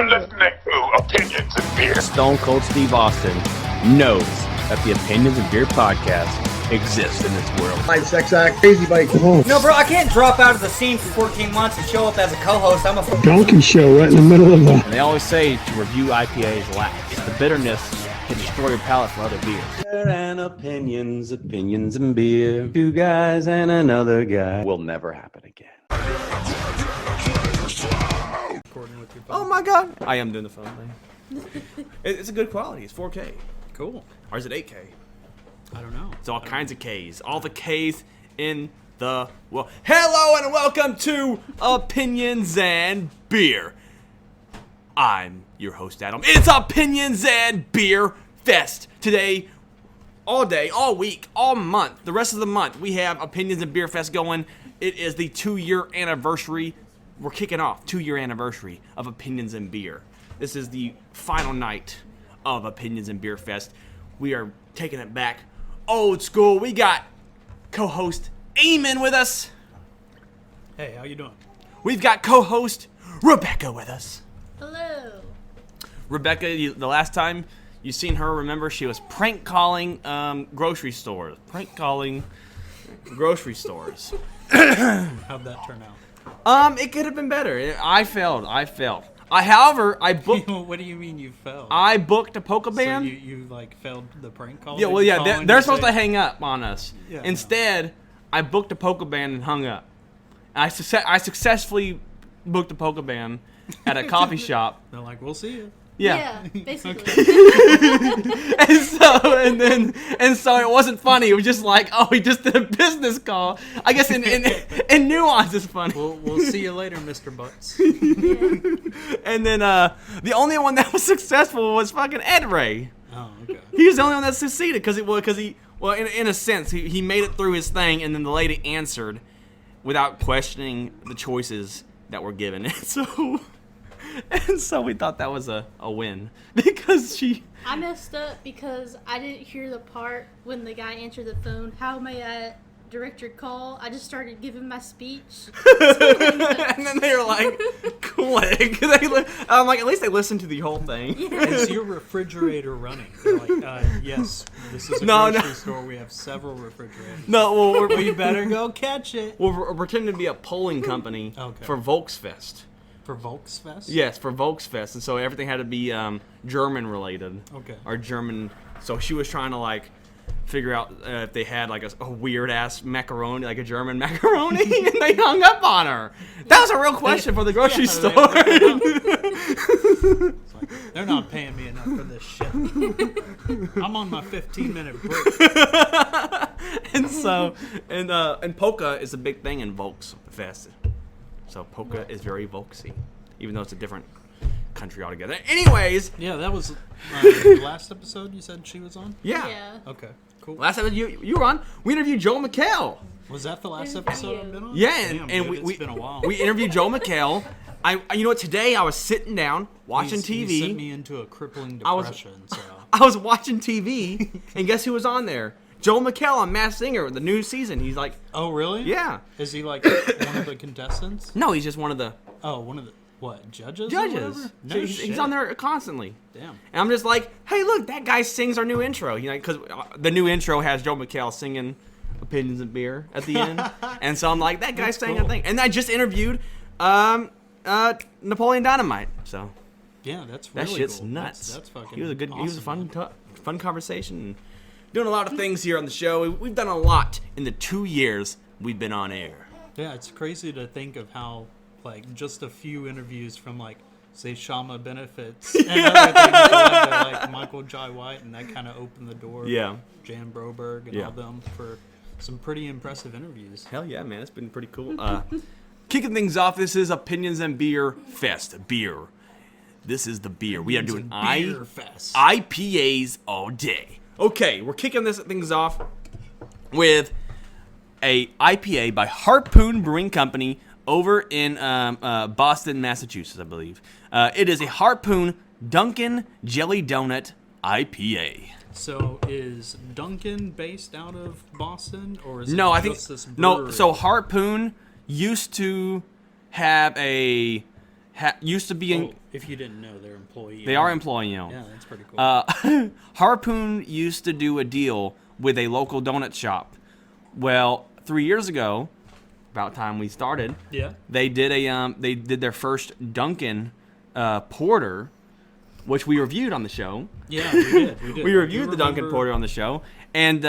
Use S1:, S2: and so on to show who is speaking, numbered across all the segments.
S1: listening to Opinions and Beer.
S2: Stone Cold Steve Austin knows that the Opinions and Beer podcast exists in this world.
S3: Hi, sex act, crazy bike.
S4: No, bro, I can't drop out of the scene for 14 months and show up as a co-host. I'm a
S3: Donkey show right in the middle of the...
S2: And they always say to review IPAs last. The bitterness can destroy your palate for other beers. And opinions and beer. Two guys and another guy. Will never happen again. Oh my god. I am doing the phone thing. It's a good quality. It's 4K.
S5: Cool.
S2: Or is it 8K?
S5: I don't know.
S2: It's all kinds of Ks. All the Ks in the world. Hello and welcome to Opinions and Beer. I'm your host, Adam. It's Opinions and Beer Fest. Today, all day, all week, all month, the rest of the month, we have Opinions and Beer Fest going. It is the 2-year anniversary. We're kicking off 2-year anniversary of Opinions and Beer. This is the final night of Opinions and Beer Fest. We are taking it back old school. We got co-host Eamon with us.
S5: Hey, how you doing?
S2: We've got co-host Rebecca with us.
S6: Hello.
S2: Rebecca, the last time you seen her, remember, she was prank calling grocery stores. Prank calling grocery stores.
S5: How'd that turn out?
S2: It could have been better. I failed. However, I booked.
S5: What do you mean you failed?
S2: I booked a polka band.
S5: So you like failed the prank call?
S2: Yeah, well, yeah, they're supposed to hang up on us.
S5: Yeah,
S2: Instead, I booked a polka band and hung up. I successfully booked a polka band at a coffee shop.
S5: They're like, we'll see you.
S2: Yeah.
S6: Basically.
S2: and so it wasn't funny. It was just like, oh, he just did a business call. I guess in nuance it's funny.
S5: We'll see you later, Mr. Butts.
S2: And then the only one that was successful was fucking Ed Ray.
S5: Oh, okay.
S2: He was the only one that succeeded because in a sense he made it through his thing, and then the lady answered without questioning the choices that were given. And so we thought that was a win because
S6: I messed up because I didn't hear the part when the guy answered the phone. How may I direct your call? I just started giving my speech.
S2: And then they were like, click. I'm like, at least they listened to the whole thing.
S6: Yeah.
S5: Is your refrigerator running? They're like, yes, this is a grocery store. We have several refrigerators.
S2: No, well,
S5: We better go catch it.
S2: we're pretending to be a polling company
S5: Okay.
S2: for Volksfest.
S5: For Volksfest?
S2: Yes, for Volksfest, and so everything had to be German related.
S5: Okay.
S2: Or German. So she was trying to like figure out if they had like a weird ass macaroni, like a German macaroni, and they hung up on her. That was a real question for the grocery
S5: Yeah,
S2: store.
S5: It's like, they're not paying me enough for this shit. I'm on my 15-minute break.
S2: And polka is a big thing in Volksfest. So polka is very Volksy, even though it's a different country altogether. Anyways,
S5: Yeah, that was the last episode you said she was on?
S2: yeah.
S5: Okay, cool.
S2: Last episode you were on, we interviewed Joel McHale.
S5: Was that the last
S6: There's
S5: episode
S6: video.
S5: I've been on?
S2: Yeah,
S5: Damn,
S2: and
S5: dude,
S2: we
S5: it's been a while.
S2: we interviewed Joel McHale. You know what? Today I was sitting down watching TV.
S5: He sent me into a crippling
S2: I was-
S5: depression. So
S2: I was watching TV, and guess who was on there? Joel McHale on Masked Singer, the new season. He's like,
S5: oh really?
S2: yeah.
S5: Is he like one of the contestants?
S2: No, he's just one of the
S5: Oh, one of the what judges? or
S2: judges.
S5: whatever? No
S2: So he's
S5: shit.
S2: on there constantly.
S5: Damn.
S2: And I'm just like, hey, look, that guy sings our new intro. Because the new intro has Joel McHale singing Opinions and Beer at the end. And so I'm like, that guy's saying a
S5: cool.
S2: thing. And I just interviewed Napoleon Dynamite. So
S5: Yeah, that's
S2: that
S5: really
S2: shits
S5: cool.
S2: nuts.
S5: That's fucking.
S2: He was a good.
S5: Awesome,
S2: He was a fun,
S5: man.
S2: fun conversation. And doing a lot of things here on the show. We've done a lot in the 2 years we've been on air.
S5: Yeah, it's crazy to think of how like just a few interviews from like say Shama Benefits and other things led to like Michael Jai White, and that kind of opened the door.
S2: Yeah.
S5: For Jan Broberg and
S2: Yeah.
S5: all them for some pretty impressive interviews.
S2: Hell yeah, man! It's been pretty cool. Kicking things off, this is Opinions and Beer Fest. Beer. This is the beer. We are doing
S5: Beer Fest.
S2: IPAs all day. Okay, we're kicking things off with a IPA by Harpoon Brewing Company over in Boston, Massachusetts, I believe. It is a Harpoon Dunkin' Jelly Donut IPA.
S5: So is Duncan based out of Boston, or is
S2: No,
S5: it
S2: I think
S5: just this
S2: no.
S5: brewery?
S2: So Harpoon used to have a used to be in.
S5: Oh, if you didn't know, they're employee.
S2: They are employee-owned.
S5: Yeah, that's pretty cool.
S2: Harpoon used to do a deal with a local donut shop. Well, 3 years ago, about time we started,
S5: yeah.
S2: they did their first Dunkin' Porter, which we reviewed on the show.
S5: Yeah, we did.
S2: We reviewed the Dunkin' Porter on the show, and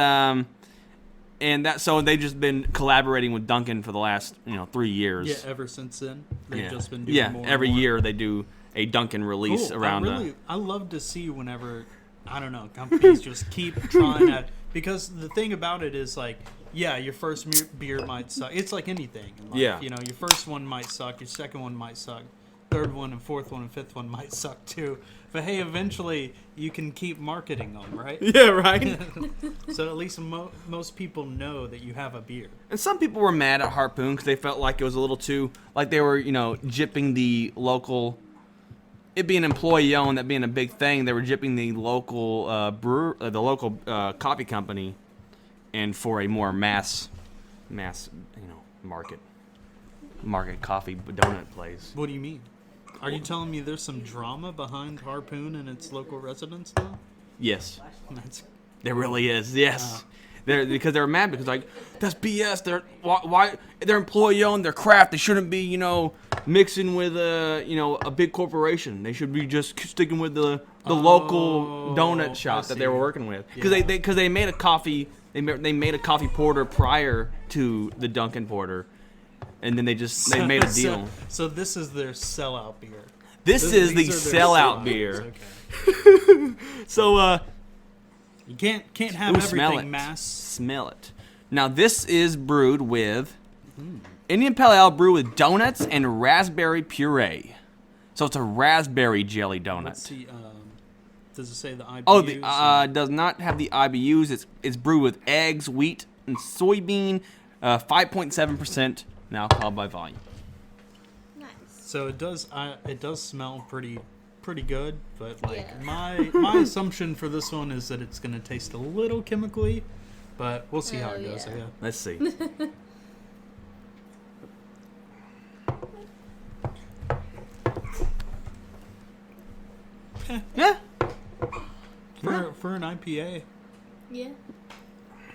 S2: that so they've just been collaborating with Dunkin' for the last 3 years.
S5: Yeah, ever since then, they've just been doing more.
S2: Yeah, every
S5: and more.
S2: year they do a Dunkin' release around.
S5: I love to see whenever, I don't know, companies just keep trying to, because the thing about it is like, yeah, your first beer might suck. It's like anything in life.
S2: Yeah.
S5: You know, your first one might suck, your second one might suck, third one and fourth one and fifth one might suck too. But hey, eventually you can keep marketing them, right?
S2: Yeah, right.
S5: So at least most people know that you have a beer.
S2: And some people were mad at Harpoon because they felt like it was a little too, like they were, gypping the local. It being employee-owned, that being a big thing, they were gypping the local coffee company, and for a more mass, market coffee donut place.
S5: What do you mean? Are you telling me there's some drama behind Harpoon and its local residents now?
S2: Yes,
S5: That's
S2: there really is. Yes, because they're mad because like that's BS. They're employee-owned, they're craft. They shouldn't be mixing with a big corporation. They should be just sticking with the local donut shop that they were working with because they made a coffee. They made a coffee porter prior to the Dunkin' Porter, and then they made a deal.
S5: So this is their sellout beer.
S2: This is the
S5: These are their
S2: sellout
S5: sellouts.
S2: beer.
S5: Okay.
S2: So
S5: You can't have
S2: ooh, smell
S5: everything
S2: it.
S5: mass.
S2: Smell it. Now this is brewed with Indian Pale Ale brewed with donuts and raspberry puree. So it's a raspberry jelly donut.
S5: Let's see. Does it say the IBUs?
S2: Oh, does not have the IBUs. It's brewed with eggs, wheat, and soybean. 5.7% alcohol by volume.
S6: Nice.
S5: So it does smell pretty good, but like
S6: Yeah.
S5: my assumption for this one is that it's gonna taste a little chemically, but we'll see how
S6: Oh,
S5: it goes.
S6: yeah.
S5: Yeah.
S2: Let's see. Yeah.
S5: For an IPA,
S6: Yeah.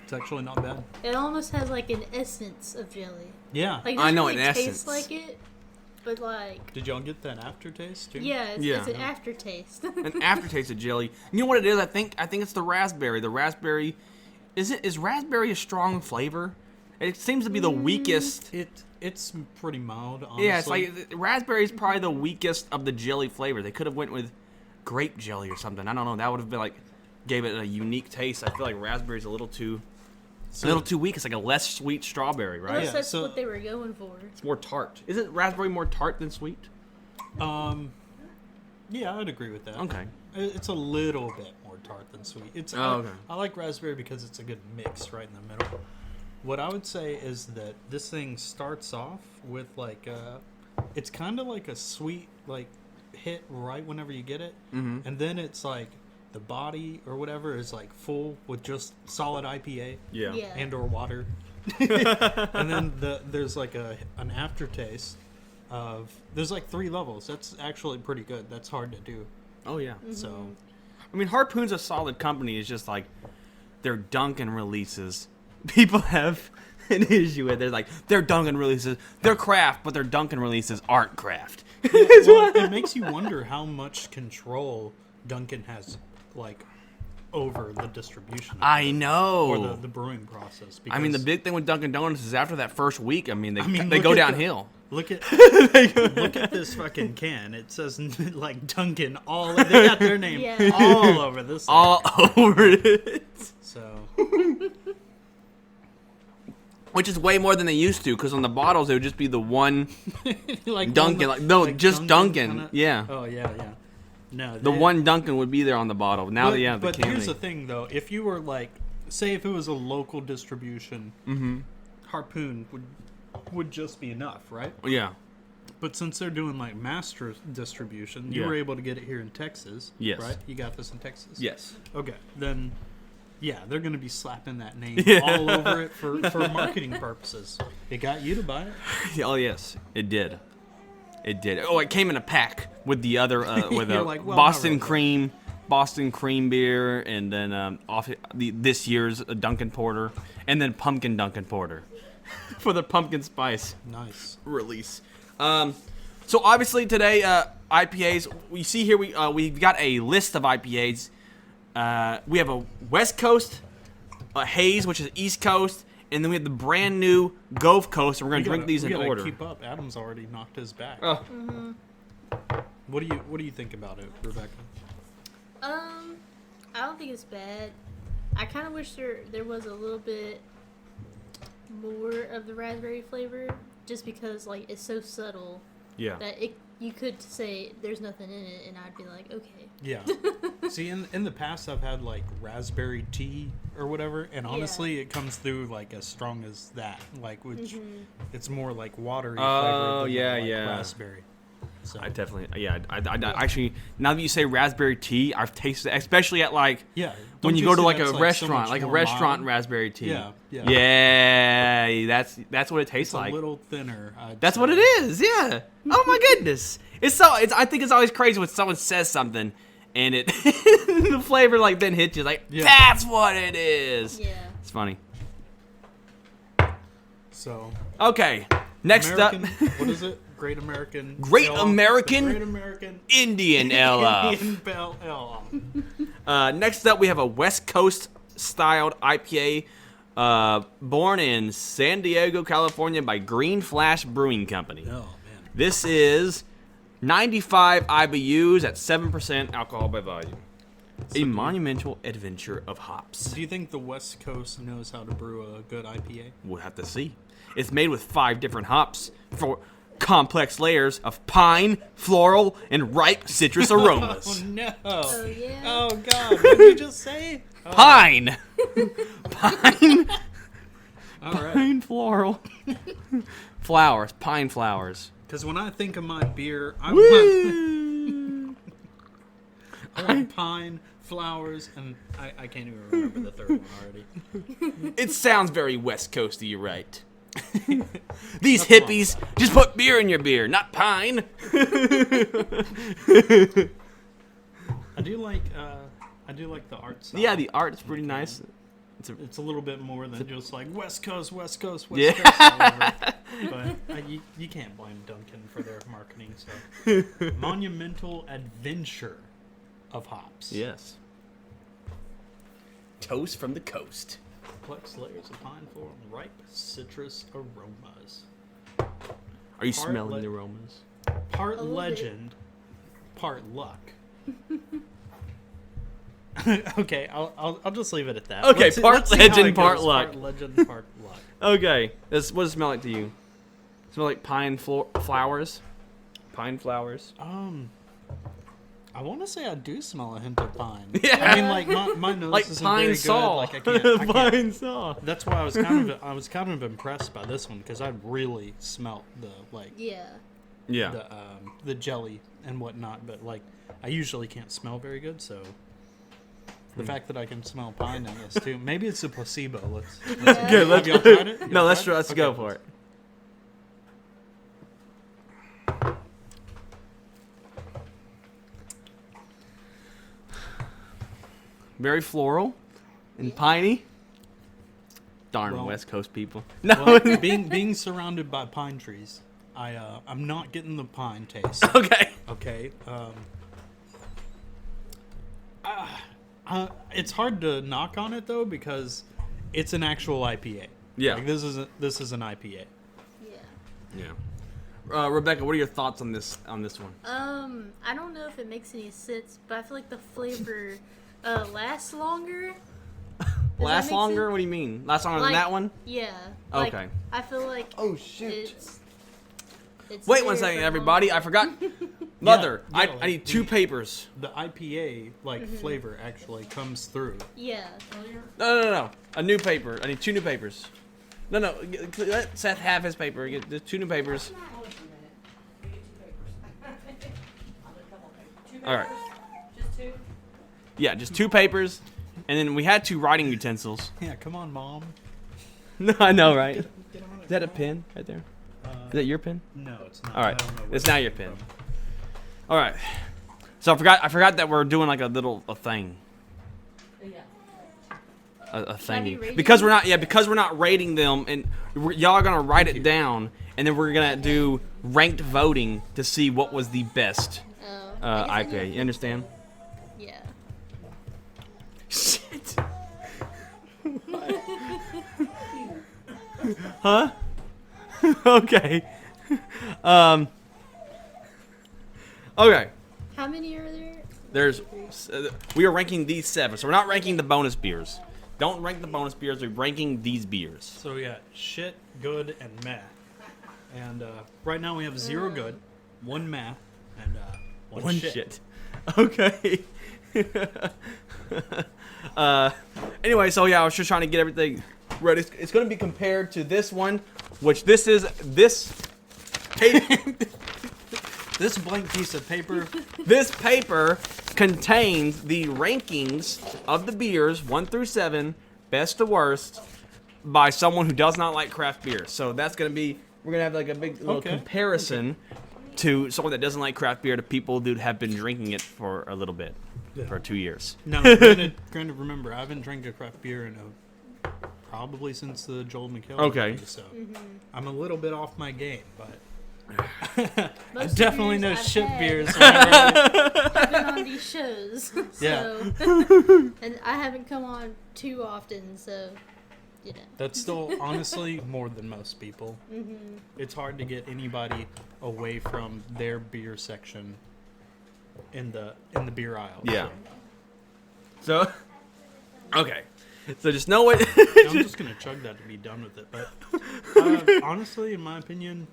S5: it's actually not bad.
S6: It almost has like an essence of jelly.
S5: Yeah.
S6: Like, it
S2: I
S6: doesn't
S2: know,
S6: really
S2: an
S6: taste
S2: essence.
S6: like it, but like,
S5: Did y'all get that aftertaste too?
S6: yeah, it's,
S2: Yeah.
S6: it's an aftertaste.
S2: An aftertaste of jelly. You know what it is? I think it's the raspberry. The raspberry is raspberry a strong flavor? It seems to be the weakest.
S5: It's pretty mild, honestly.
S2: Yeah, it's like raspberry is probably the weakest of the jelly flavor. They could have went with grape jelly or something. I don't know. That would have been like gave it a unique taste. I feel like raspberry's a little too weak. It's like a less sweet strawberry, right?
S6: Unless
S5: Yeah,
S6: that's
S5: so-
S6: what they were going for.
S2: It's more tart. Isn't raspberry more tart than sweet?
S5: Yeah, I'd agree with that.
S2: Okay.
S5: It's a little bit more tart than sweet. It's
S2: okay.
S5: I like raspberry because it's a good mix right in the middle. What I would say is that this thing starts off with like it's kind of like a sweet like hit right whenever you get it, and then it's like the body or whatever is like full with just solid IPA
S2: Yeah.
S6: Yeah.
S5: and or water, and then there's like an aftertaste of there's like 3 levels. That's actually pretty good. That's hard to do.
S2: Oh yeah.
S5: So
S2: I mean, Harpoon's a solid company. It's just like their Dunkin' releases. People have an issue with. They're like their Dunkin' releases. They're craft, but their Dunkin' releases aren't craft.
S5: well, it makes you wonder how much control Dunkin' has, like, over the distribution. Of
S2: I
S5: it,
S2: know.
S5: or the brewing process.
S2: I mean, the
S5: because-
S2: big thing with Dunkin' Donuts is after that first week. I mean, they
S5: look
S2: go
S5: at
S2: downhill.
S5: Look at this fucking can. It says like Dunkin' all. They got their name
S6: Yeah.
S5: all over this. thing.
S2: All over it.
S5: So
S2: Which is way more than they used to, because on the bottles it would just be the one
S5: like
S2: Dunkin',
S5: one-
S2: like no, just Dunkin'.
S5: kinda-
S2: Yeah,
S5: Oh yeah. No,
S2: the one Dunkin' would be there on the bottle. Now
S5: But,
S2: they have the
S5: but
S2: can.
S5: here's the thing, though. If you were like, say, if it was a local distribution, Harpoon would just be enough, right?
S2: Yeah.
S5: But since they're doing like master distribution, you
S2: Yeah.
S5: were able to get it here in Texas.
S2: Yes.
S5: Right? You got this in Texas.
S2: Yes.
S5: Okay. Then, yeah, they're going to be slapping that name
S2: Yeah.
S5: all over it for marketing purposes. It got you to buy it.
S2: Oh yes, it did. It did. Oh, it came in a pack with the other with
S5: You're
S2: a
S5: like, well,
S2: Boston
S5: not really.
S2: Boston cream beer, and then this year's Dunkin' Porter, and then pumpkin Dunkin' Porter for the pumpkin spice
S5: Nice.
S2: release. So obviously today IPAs. We see here we've got a list of IPAs. We have a West Coast, a Haze, which is East Coast, and then we have the brand new Gulf Coast. And we're gonna drink these in order.
S5: Keep up. Adam's already knocked his back.
S2: Oh.
S5: What do you think about it, Rebecca?
S6: I don't think it's bad. I kind of wish there was a little bit more of the raspberry flavor, just because like it's so subtle
S2: Yeah.
S6: that you could say there's nothing in it, and I'd be like, okay.
S5: Yeah. See, in the past, I've had like raspberry tea or whatever, and honestly, it comes through like as strong as that, like which it's more like watery flavor than
S2: yeah,
S5: like
S2: yeah.
S5: raspberry. So
S2: I definitely, I actually, now that you say raspberry tea, I've tasted it, especially at like,
S5: yeah,
S2: when
S5: don't
S2: you go to
S5: see
S2: like
S5: that's,
S2: a
S5: so
S2: restaurant,
S5: much
S2: like a
S5: more
S2: restaurant
S5: mild?
S2: raspberry tea.
S5: Yeah, yeah.
S2: Yeah, that's what it tastes
S5: It's
S2: like.
S5: a little thinner.
S2: That's what it is. Yeah. Oh my goodness. I think it's always crazy when someone says something and it the flavor like then hits you like
S5: Yeah.
S2: that's what it is.
S6: Yeah.
S2: It's funny.
S5: So
S2: Okay. Next
S5: American,
S2: up,
S5: what is it? Great American.
S2: Great
S5: Ale?
S2: American
S5: Great American
S2: Indian Ale.
S5: Indian Pale Ale.
S2: Next up, we have a West Coast styled IPA, born in San Diego, California, by Green Flash Brewing Company.
S5: Oh man.
S2: This is 95 IBUs at 7% alcohol by volume. A monumental adventure of hops.
S5: Do you think the West Coast knows how to brew a good IPA?
S2: We'll have to see. It's made with 5 different hops for complex layers of pine, floral, and ripe citrus
S5: Oh
S2: aromas.
S5: no.
S6: Oh yeah.
S5: Oh god. What did you just say? Oh,
S2: Pine! Pine!
S5: all right.
S2: Pine floral. Flowers. Pine flowers.
S5: Because when I think of my beer, I
S2: Woo!
S5: want pine, flowers, and I can't even remember the third one already.
S2: It sounds very West Coasty, you're right. These hippies just put beer in your beer, not pine.
S5: I do like the art style.
S2: Yeah, the art is pretty nice.
S5: It's a little bit more than just like West Coast, West Coast, West
S2: Yeah.
S5: Coast. All over. But you can't blame Duncan for their marketing. So, monumental adventure of hops.
S2: Yes. Toast from the coast.
S5: Complex layers of pine floral and ripe citrus aromas.
S2: Are you
S5: Part
S2: smelling
S5: le-
S2: the aromas?
S5: Part
S6: little bit.
S5: legend, part luck. Okay, I'll just leave it at that.
S2: Okay,
S5: Let's see-
S2: part
S5: let's see how
S2: legend,
S5: it
S2: part
S5: goes.
S2: luck.
S5: Part legend, part luck.
S2: Okay. What does it smell like to you? Smell like pine flowers? Pine flowers?
S5: I want to say I do smell a hint of pine.
S2: Yeah.
S5: I mean, like my nose
S2: Like
S5: isn't
S2: pine
S5: very
S2: saw.
S5: good. Like I can't.
S2: Pine saw.
S5: That's why I was kind of impressed by this one because I really smelt the
S6: Yeah.
S2: Yeah.
S5: the jelly and whatnot, but like I usually can't smell very good, so the fact that I can smell pine in this too. Maybe it's a placebo. Let's
S2: Good, let's
S5: have y'all tried it?
S2: No,
S5: Y'all
S2: let's
S5: tried it?
S2: let's go
S5: Okay.
S2: for it. Very floral and piney. Darn
S5: Well-
S2: West Coast people. No.
S5: Well, being surrounded by pine trees, I'm not getting the pine taste.
S2: Okay.
S5: Okay. It's hard to knock on it though because it's an actual IPA.
S2: Yeah.
S5: Like, this is an IPA.
S6: Yeah.
S2: Yeah. Rebecca, what are your thoughts on this one?
S6: I don't know if it makes any sense, but I feel like the flavor lasts longer. Does that
S2: Last
S6: make
S2: longer?
S6: sense?
S2: What do you mean? Last longer than
S6: Like,
S2: that one?
S6: Yeah. Like,
S2: Okay.
S6: I feel like
S3: Oh, shoot.
S6: it's
S2: Wait one
S6: there
S2: second,
S6: for
S2: everybody.
S6: longer.
S2: I forgot. Mother,
S5: yeah,
S2: I
S5: like
S2: need 2 papers.
S5: The IPA flavor actually comes through.
S6: Yeah.
S2: No. A new paper. I need 2 new papers. No. Let Seth have his paper. Get the 2 new papers. All right.
S7: Just two?
S2: Yeah, just 2 papers, and then we had 2 writing utensils.
S5: Yeah, come on, mom.
S2: No, I know, right? Is that a pen right there? Is that your pen?
S5: No, it's not.
S2: All right,
S5: I don't know where
S2: it's now your
S5: came
S2: pen.
S5: from.
S2: All right. So I forgot that we're doing like a thing. A thingy
S6: rating
S2: because
S6: them?
S2: we're not rating them, and y'all are gonna write it down, and then we're gonna do ranked voting to see what was the best
S6: I guess I
S2: IPA.
S6: need-
S2: You understand?
S6: Yeah.
S2: Shit. Huh? Okay. Okay.
S6: How many are there?
S2: We are ranking these 7, so we're not ranking the bonus beers. Don't rank the bonus beers. We're ranking these beers.
S5: So we got shit, good, and meh. And right now we have 0 good, 1 meh, and 1 shit.
S2: Okay. Anyway, so yeah, I was just trying to get everything ready. It's going to be compared to this one, which this
S5: This blank piece of paper.
S2: this paper contains the rankings of the beers 1 through 7, best to worst, by someone who does not like craft beer. So that's going to be, we're going to have like a big little comparison to someone that doesn't like craft beer to people who have been drinking it for a little bit, for 2 years.
S5: Now, granted, remember, I haven't drank a craft beer in probably since the Joel McHale.
S2: Okay.
S5: movie, so I'm a little bit off my game, but
S6: Most of
S5: definitely
S6: the
S5: know
S6: beers I've
S5: shit
S6: had
S5: beers.
S6: have been on these shows.
S5: Yeah.
S6: So, and I haven't come on too often, so you know.
S5: That's still honestly more than most people. It's hard to get anybody away from their beer section in the beer aisle.
S2: Yeah. So, okay. So just know what.
S5: I'm just gonna chug that to be done with it. But honestly, in my opinion,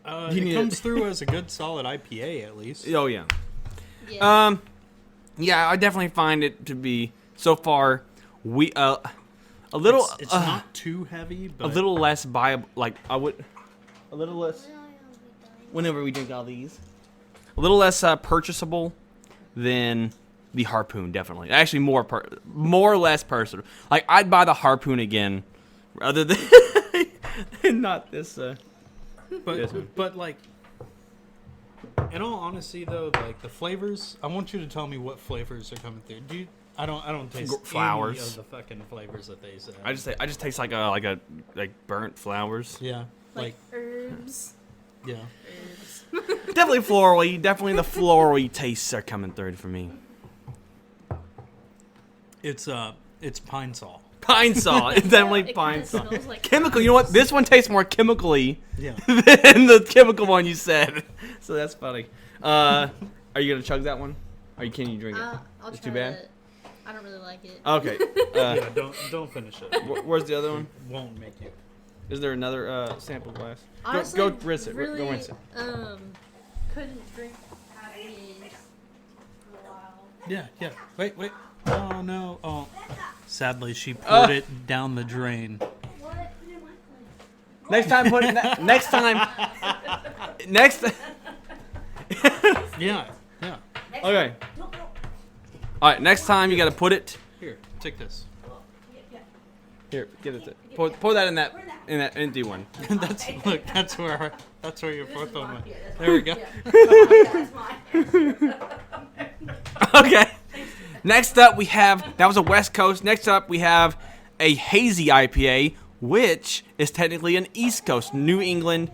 S5: it comes through as a good solid IPA at least.
S2: Oh yeah.
S6: Yeah.
S2: Yeah, I definitely find it to be so far a little
S5: It's not too heavy, but
S2: a little less viable. Like I would a little less whenever we drink all these. A little less purchasable than the Harpoon, definitely. Actually, more or less personal. Like I'd buy the Harpoon again, rather than not this. This one.
S5: But like, in all honesty, though, like the flavors, I want you to tell me what flavors are coming through. I don't taste
S2: Flowers.
S5: any of the fucking flavors that they say.
S2: I just taste like burnt flowers.
S5: Yeah,
S6: like herbs.
S5: yeah.
S6: Herbs.
S2: Definitely florally. Definitely the florally tastes are coming through for me.
S5: It's pine sol.
S2: Pine sol. It's definitely
S6: It
S2: pine
S6: kinda
S2: sol.
S6: smells like
S2: Chemical. You know what? This one tastes more chemically
S5: Yeah.
S2: than the chemical one you said. So that's funny. Are you gonna chug that one? Can you drink it?
S6: I'll
S2: It's
S6: try
S2: too bad?
S6: it. I don't really like it.
S2: Okay.
S5: Yeah. Don't finish it.
S2: Where's the other one?
S5: Won't make you.
S2: Is there another sample glass?
S6: Honestly,
S2: go rinse it.
S6: Really,
S2: Go rinse it.
S6: Couldn't drink IPAs for a while.
S5: Yeah. Wait. Oh no. Oh. Sadly, she poured it down the drain.
S6: What?
S2: Next time, put it. Next time. Next.
S5: Yeah.
S2: Okay. All right. Next time you gotta put it.
S5: Here, take this.
S2: Here, get it. Pour that in that empty one.
S5: That's where your fourth one went. There we go.
S2: Okay. Next up, we have that was a West Coast. Next up, we have a Hazy IPA, which is technically an East Coast, New England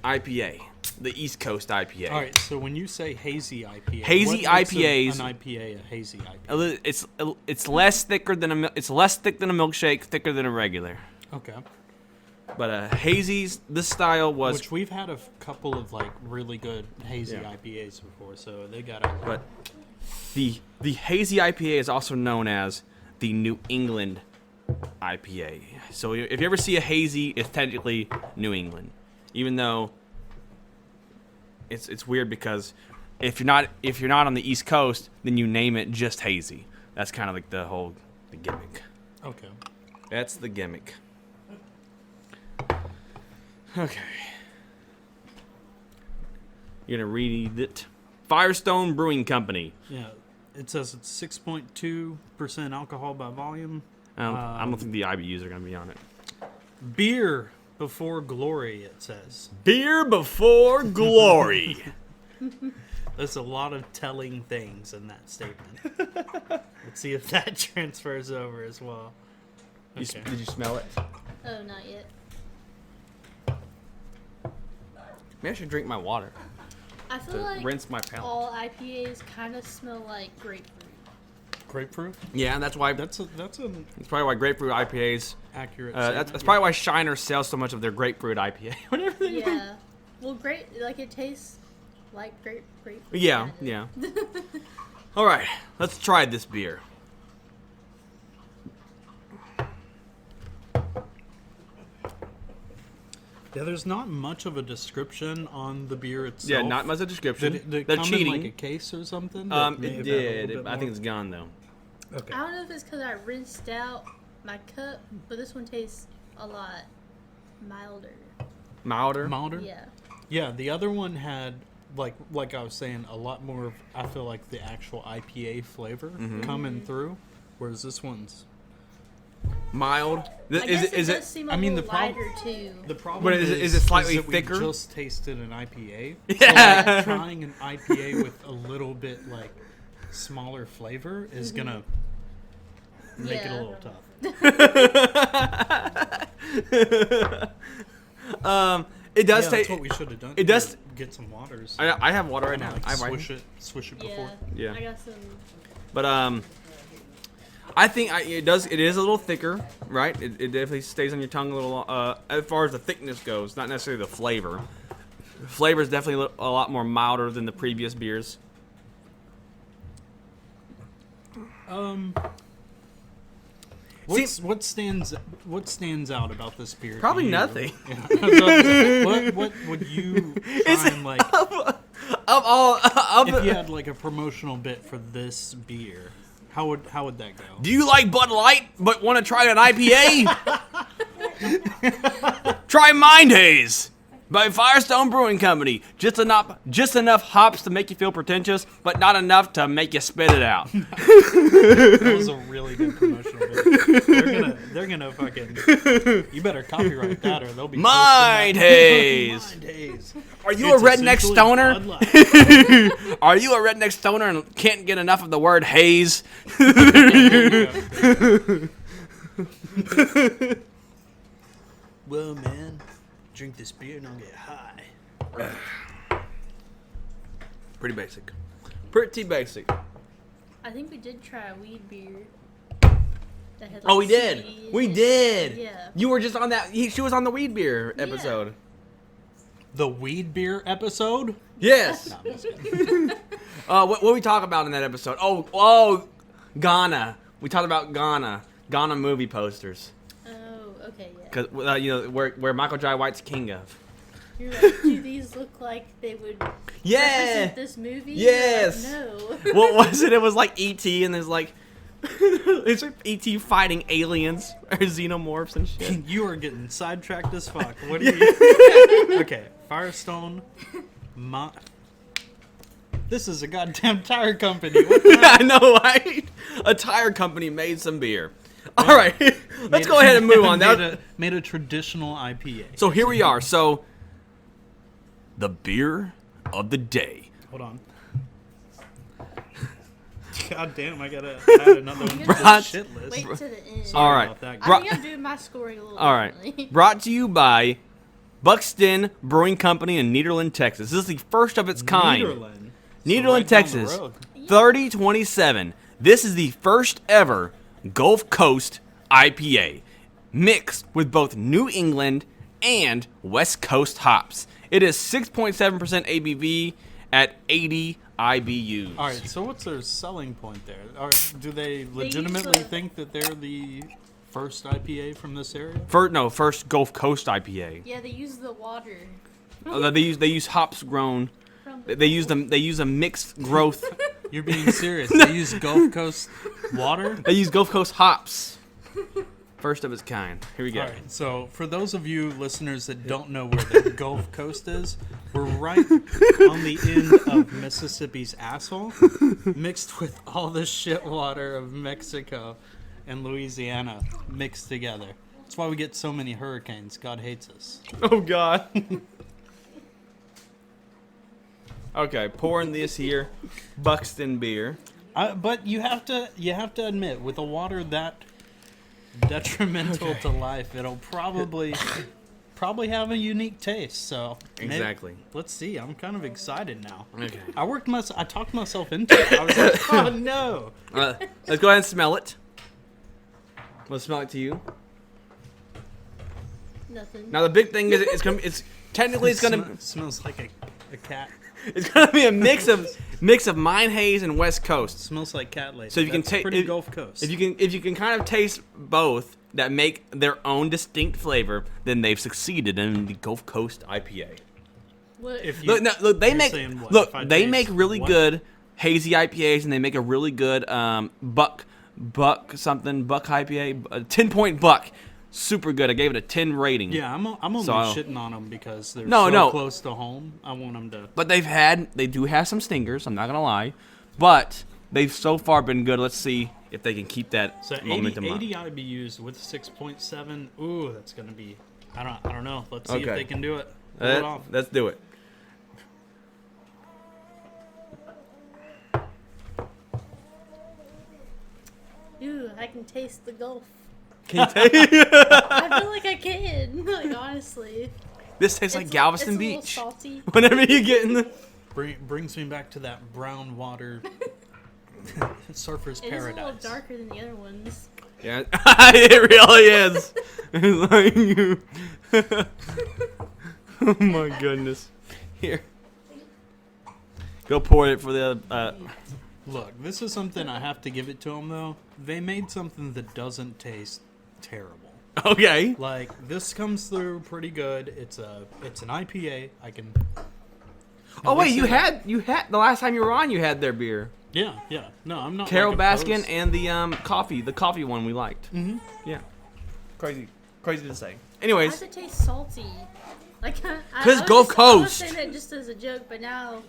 S2: IPA, the East Coast IPA.
S5: All right. So when you say hazy IPA,
S2: Hazy
S5: what makes
S2: IPAs
S5: an IPA a hazy IPA.
S2: It's less thicker than it's less thick than a milkshake, thicker than a regular.
S5: Okay.
S2: But hazy's this style was.
S5: Which we've had a couple of like really good hazy IPAs before, so they got it.
S2: But the hazy IPA is also known as the New England IPA. So if you ever see a hazy, it's technically New England, even though it's weird because if you're not on the East Coast, then you name it just hazy. That's kind of like the gimmick.
S5: Okay.
S2: That's the gimmick. Okay. You're gonna read it. Firestone Brewing Company.
S5: Yeah. It says it's 6.2% alcohol by volume.
S2: I don't think the IBUs are gonna be on it.
S5: Beer before glory, it says.
S2: Beer before glory.
S5: There's a lot of telling things in that statement. Let's see if that transfers over as well. Okay.
S2: Did you smell it?
S6: Oh, not yet.
S2: Maybe I should drink my water
S6: I feel
S2: to
S6: like
S2: rinse my palate.
S6: all IPAs kind of smell like grapefruit.
S5: Grapefruit?
S2: Yeah, and that's why.
S5: That's an
S2: That's probably why grapefruit IPAs.
S5: accurate
S2: That's
S5: statement.
S2: probably why Shiner sells so much of their grapefruit IPA. Whatever.
S6: Yeah. Well, it tastes like grapefruit.
S2: Yeah, yeah. All right, let's try this beer.
S5: Yeah, there's not much of a description on the beer itself.
S2: Yeah, not much of a description.
S5: Did it
S2: They're
S5: come
S2: cheating.
S5: in like a case or something? that may
S2: It
S5: have had a little
S2: did.
S5: bit
S2: I think
S5: more?
S2: it's gone though.
S5: Okay.
S6: I don't know if it's because I rinsed out my cup, but this one tastes a lot milder.
S2: Milder.
S5: Milder?
S6: Yeah.
S5: Yeah, the other one had like I was saying, a lot more of, I feel like, the actual IPA flavor
S2: Mm-hmm.
S5: coming through, whereas this one's
S2: Mild.
S6: I guess it does
S2: it?
S6: seem a
S5: I mean,
S6: little
S5: the prob-
S6: lighter too.
S5: the problem.
S2: But is it slightly
S5: that
S2: thicker?
S5: We just tasted an IPA.
S2: Yeah.
S5: So like, trying an IPA with a little bit like smaller flavor is gonna make it a
S6: Yeah.
S5: little tough.
S2: It does
S5: Yeah,
S2: take.
S5: that's what we should have done.
S2: it does-
S5: get some waters.
S2: I have water right now.
S5: Like
S2: I have
S5: swish it before.
S2: Yeah.
S6: I got some.
S2: But I think it does. It is a little thicker, right? It definitely stays on your tongue a little. As far as the thickness goes, not necessarily the flavor. The flavor is definitely a lot more milder than the previous beers.
S5: What stands out about this beer? to
S2: Probably
S5: you?
S2: nothing.
S5: Yeah. what would you find like if you had like a promotional bit for this beer? How would that go?
S2: Do you like Bud Light but want to try an IPA? Try Mind Haze by Firestone Brewing Company. Just enough hops to make you feel pretentious, but not enough to make you spit it out.
S5: That was a really good promotional bit. They're gonna fucking. You better copyright that, or they'll be.
S2: Mind
S5: posting that.
S2: Haze.
S5: Mind Haze.
S2: Are you a redneck
S5: essentially
S2: stoner?
S5: Bud Light.
S2: Are you a redneck stoner and can't get enough of the word haze?
S5: Well, man, drink this beer and I'll get high.
S2: Pretty basic. Pretty basic.
S6: I think we did try a weed beer. That had,
S2: Oh, we
S6: like,
S2: did.
S6: CBD in
S2: We
S6: it.
S2: did.
S6: Yeah.
S2: You were just on that. She was on the weed beer episode.
S5: The weed beer episode.
S2: Yes.
S5: No, I'm just kidding.
S2: What we talk about in that episode? Oh, Ghana. We talked about Ghana movie posters.
S6: Oh, okay, yeah.
S2: Because you know where Michael Jai White's king of.
S6: You're like, do these look like they would
S2: Yeah.
S6: represent this movie?
S2: Yes.
S6: You're like, no.
S2: What was it? It was like E.T. and there's like it's like E.T. fighting aliens or xenomorphs and shit.
S5: You are getting sidetracked as fuck. What do you? Okay, Firestone. This is a goddamn tire company. What the hell?
S2: I know, right? A tire company made some beer. All right, let's go ahead and move on.
S5: Made a traditional IPA.
S2: So here we are. So the beer of the day.
S5: Hold on. God damn, I gotta add another one to
S2: Brought-
S5: this shit list.
S6: Wait to the end.
S2: All right.
S5: about that.
S6: I think I'm doing my scoring a little
S2: All right.
S6: differently.
S2: Brought to you by Buxton Brewing Company in Nederland, Texas. This is the first of its kind.
S5: Nederland.
S2: Nederland,
S5: So right down the
S2: Texas.
S5: road.
S2: 3027. This is the first ever Gulf Coast IPA, mixed with both New England and West Coast hops. It is 6.7% ABV at 80 IBUs.
S5: All right, so what's their selling point there? Do they
S6: use
S5: legitimately
S6: the-
S5: think that they're the first IPA from this area?
S2: First Gulf Coast IPA.
S6: Yeah, they use the water.
S2: They use hops grown.
S6: From the
S2: They use a mixed growth.
S5: You're being serious. They use Gulf Coast water?
S2: They use Gulf Coast hops. First of its kind. Here we go.
S5: All right, so for those of you listeners that don't know where the Gulf Coast is, we're right on the end of Mississippi's asshole, mixed with all the shit water of Mexico and Louisiana mixed together. That's why we get so many hurricanes. God hates us.
S2: Oh God. Okay, pouring this here Buxton beer.
S5: But you have to admit, with a water that detrimental to life, it'll probably have a unique taste. So
S2: Exactly.
S5: let's see. I'm kind of excited now.
S2: Okay.
S5: I talked myself into it. I was like, oh no.
S2: Let's go ahead and smell it. Let's smell it to you.
S6: Nothing.
S2: Now the big thing is it's gonna
S5: Smells like a cat.
S2: it's gonna be a mix of Mine Haze and West Coast.
S5: Smells like cat lace.
S2: So if you can
S5: take
S2: taste
S5: Gulf Coast.
S2: if you can kind of taste both that make their own distinct flavor, then they've succeeded in the Gulf Coast IPA.
S6: What?
S5: If you,
S2: Look, they
S5: you're
S2: make
S5: saying what? If I taste
S2: make really
S5: what?
S2: good hazy IPAs, and they make a really good buck IPA, 10-point buck. Super good. I gave it a 10 rating.
S5: Yeah, I'm only
S2: So-
S5: shitting on them because they're
S2: No,
S5: so
S2: no.
S5: close to home. I want them to.
S2: But they do have some stingers, I'm not going to lie. But they've so far been good. Let's see if they can keep that
S5: So 80
S2: momentum up.
S5: IBUs with 6.7. Ooh, that's gonna be. I don't know. Let's see if
S2: Okay.
S5: they can do it. Pull it off.
S2: Let's do it.
S6: Ooh, I can taste the Gulf.
S2: Can you taste?
S6: I feel like I can. Like honestly.
S2: This tastes like
S6: It's
S2: Galveston
S6: a little
S2: Beach.
S6: salty.
S2: Whenever you get in the
S5: Brings me back to that brown water surfer's
S6: It is a little
S5: paradise.
S6: darker than the other ones.
S2: Yeah, it really is. It's like oh my goodness. Here. Go pour it for the
S5: Look, this is something I have to give it to them though. They made something that doesn't taste terrible.
S2: okay.
S5: Like this comes through pretty good. It's an IPA. I can.
S2: Oh wait, you
S5: listen-
S2: had the last time you were on, you had their beer.
S5: Yeah. No, I'm not.
S2: Carol
S5: like,
S2: Baskin
S5: opposed.
S2: and the coffee one we liked.
S5: Mhm.
S2: Yeah. Crazy to say.
S6: Why
S2: Anyways,
S6: does it taste salty? Like,
S2: 'Cause
S6: I
S2: Gulf
S6: was
S2: Coast.
S6: saying that just as a joke, but now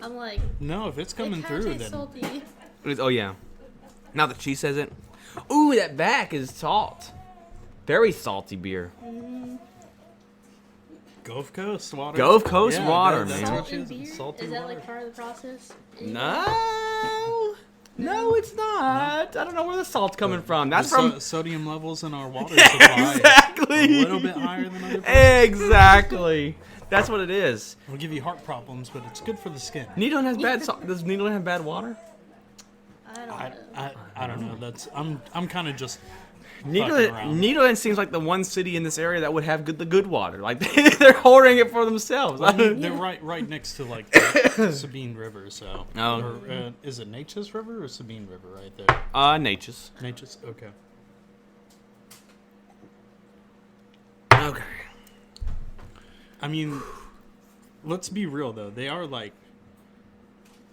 S6: I'm like,
S5: No, if it's coming
S6: it kinda
S5: through,
S6: tastes
S5: then
S6: salty.
S2: oh yeah. Now that she says it, ooh, that back is salt. Very salty beer.
S5: Gulf Coast water.
S2: Gulf Coast
S5: Yeah,
S2: water,
S5: that's
S2: man.
S5: what
S6: Salt
S5: she
S6: in
S5: is.
S6: beer?
S5: Salty
S6: Is that
S5: water.
S6: like part of the process?
S2: No, it's not. I don't know where the salt's coming from. That's from
S5: Sodium levels in our water supply.
S2: exactly.
S5: A little bit higher than other places.
S2: Exactly. That's what it is.
S5: It'll give you heart problems, but it's good for the skin.
S2: Needle has bad salt. Does Needle have bad water?
S6: I don't know.
S5: I don't know. That's I'm kind of just fucking
S2: Needle
S5: around.
S2: seems like the one city in this area that would have the good water. Like they're hoarding it for themselves.
S5: I mean, they're right next to like the Sabine River, so.
S2: Oh.
S5: Or, is it Natchez River or Sabine River right there?
S2: Natchez.
S5: Natchez. Okay.
S2: Okay.
S5: I mean, let's be real though. They are like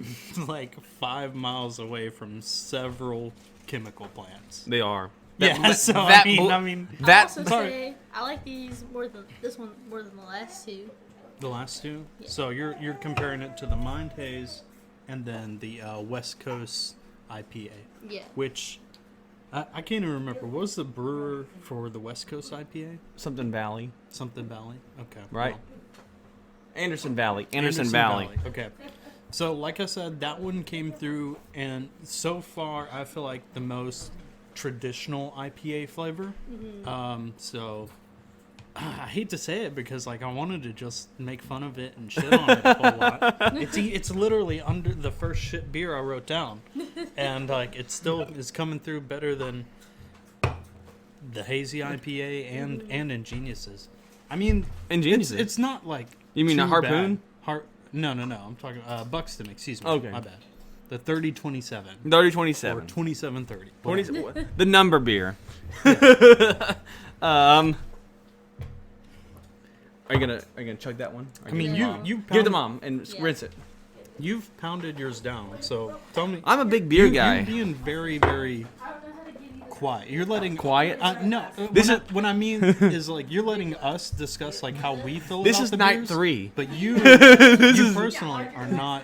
S5: 5 miles away from several chemical plants.
S2: They are.
S5: Yeah. So
S2: that
S5: I mean,
S6: I'll
S2: that
S6: also say I like this one more than the last two.
S5: the last two.
S6: Yeah.
S5: So you're comparing it to the Mind Haze, and then the West Coast IPA,
S6: Yeah.
S5: which I can't even remember. What was the brewer for the West Coast IPA?
S2: something Valley,
S5: Something Valley. Okay.
S2: right?
S5: well,
S2: Anderson Valley. Anderson Valley.
S5: Okay. So, like I said, that one came through, and so far, I feel like the most traditional IPA flavor. So, I hate to say it because, like, I wanted to just make fun of it and shit on it a whole lot. It's literally under the first shit beer I wrote down, and like, it still is coming through better than the Hazy IPA and Ingeniouses. I mean,
S2: Ingenious.
S5: it's not like
S2: You mean
S5: too
S2: a Harpoon?
S5: bad. No. I'm talking Buxton. Excuse me.
S2: Okay.
S5: My bad. The 3027 or
S2: 3027.
S5: 2730.
S2: 20, the number beer. Are you gonna chug that one?
S5: I mean,
S6: Yeah.
S5: you
S2: Give
S5: pounded,
S2: the mom and
S6: Yeah.
S2: rinse it.
S5: You've pounded yours down. So tell me.
S2: I'm a big beer guy.
S5: You're being very, very quiet. You're letting
S2: Quiet?
S5: No.
S2: This
S5: what I mean is like you're letting us discuss like how we feel.
S2: This
S5: about
S2: is
S5: the
S2: night
S5: beers,
S2: 3.
S5: But you, you personally are not.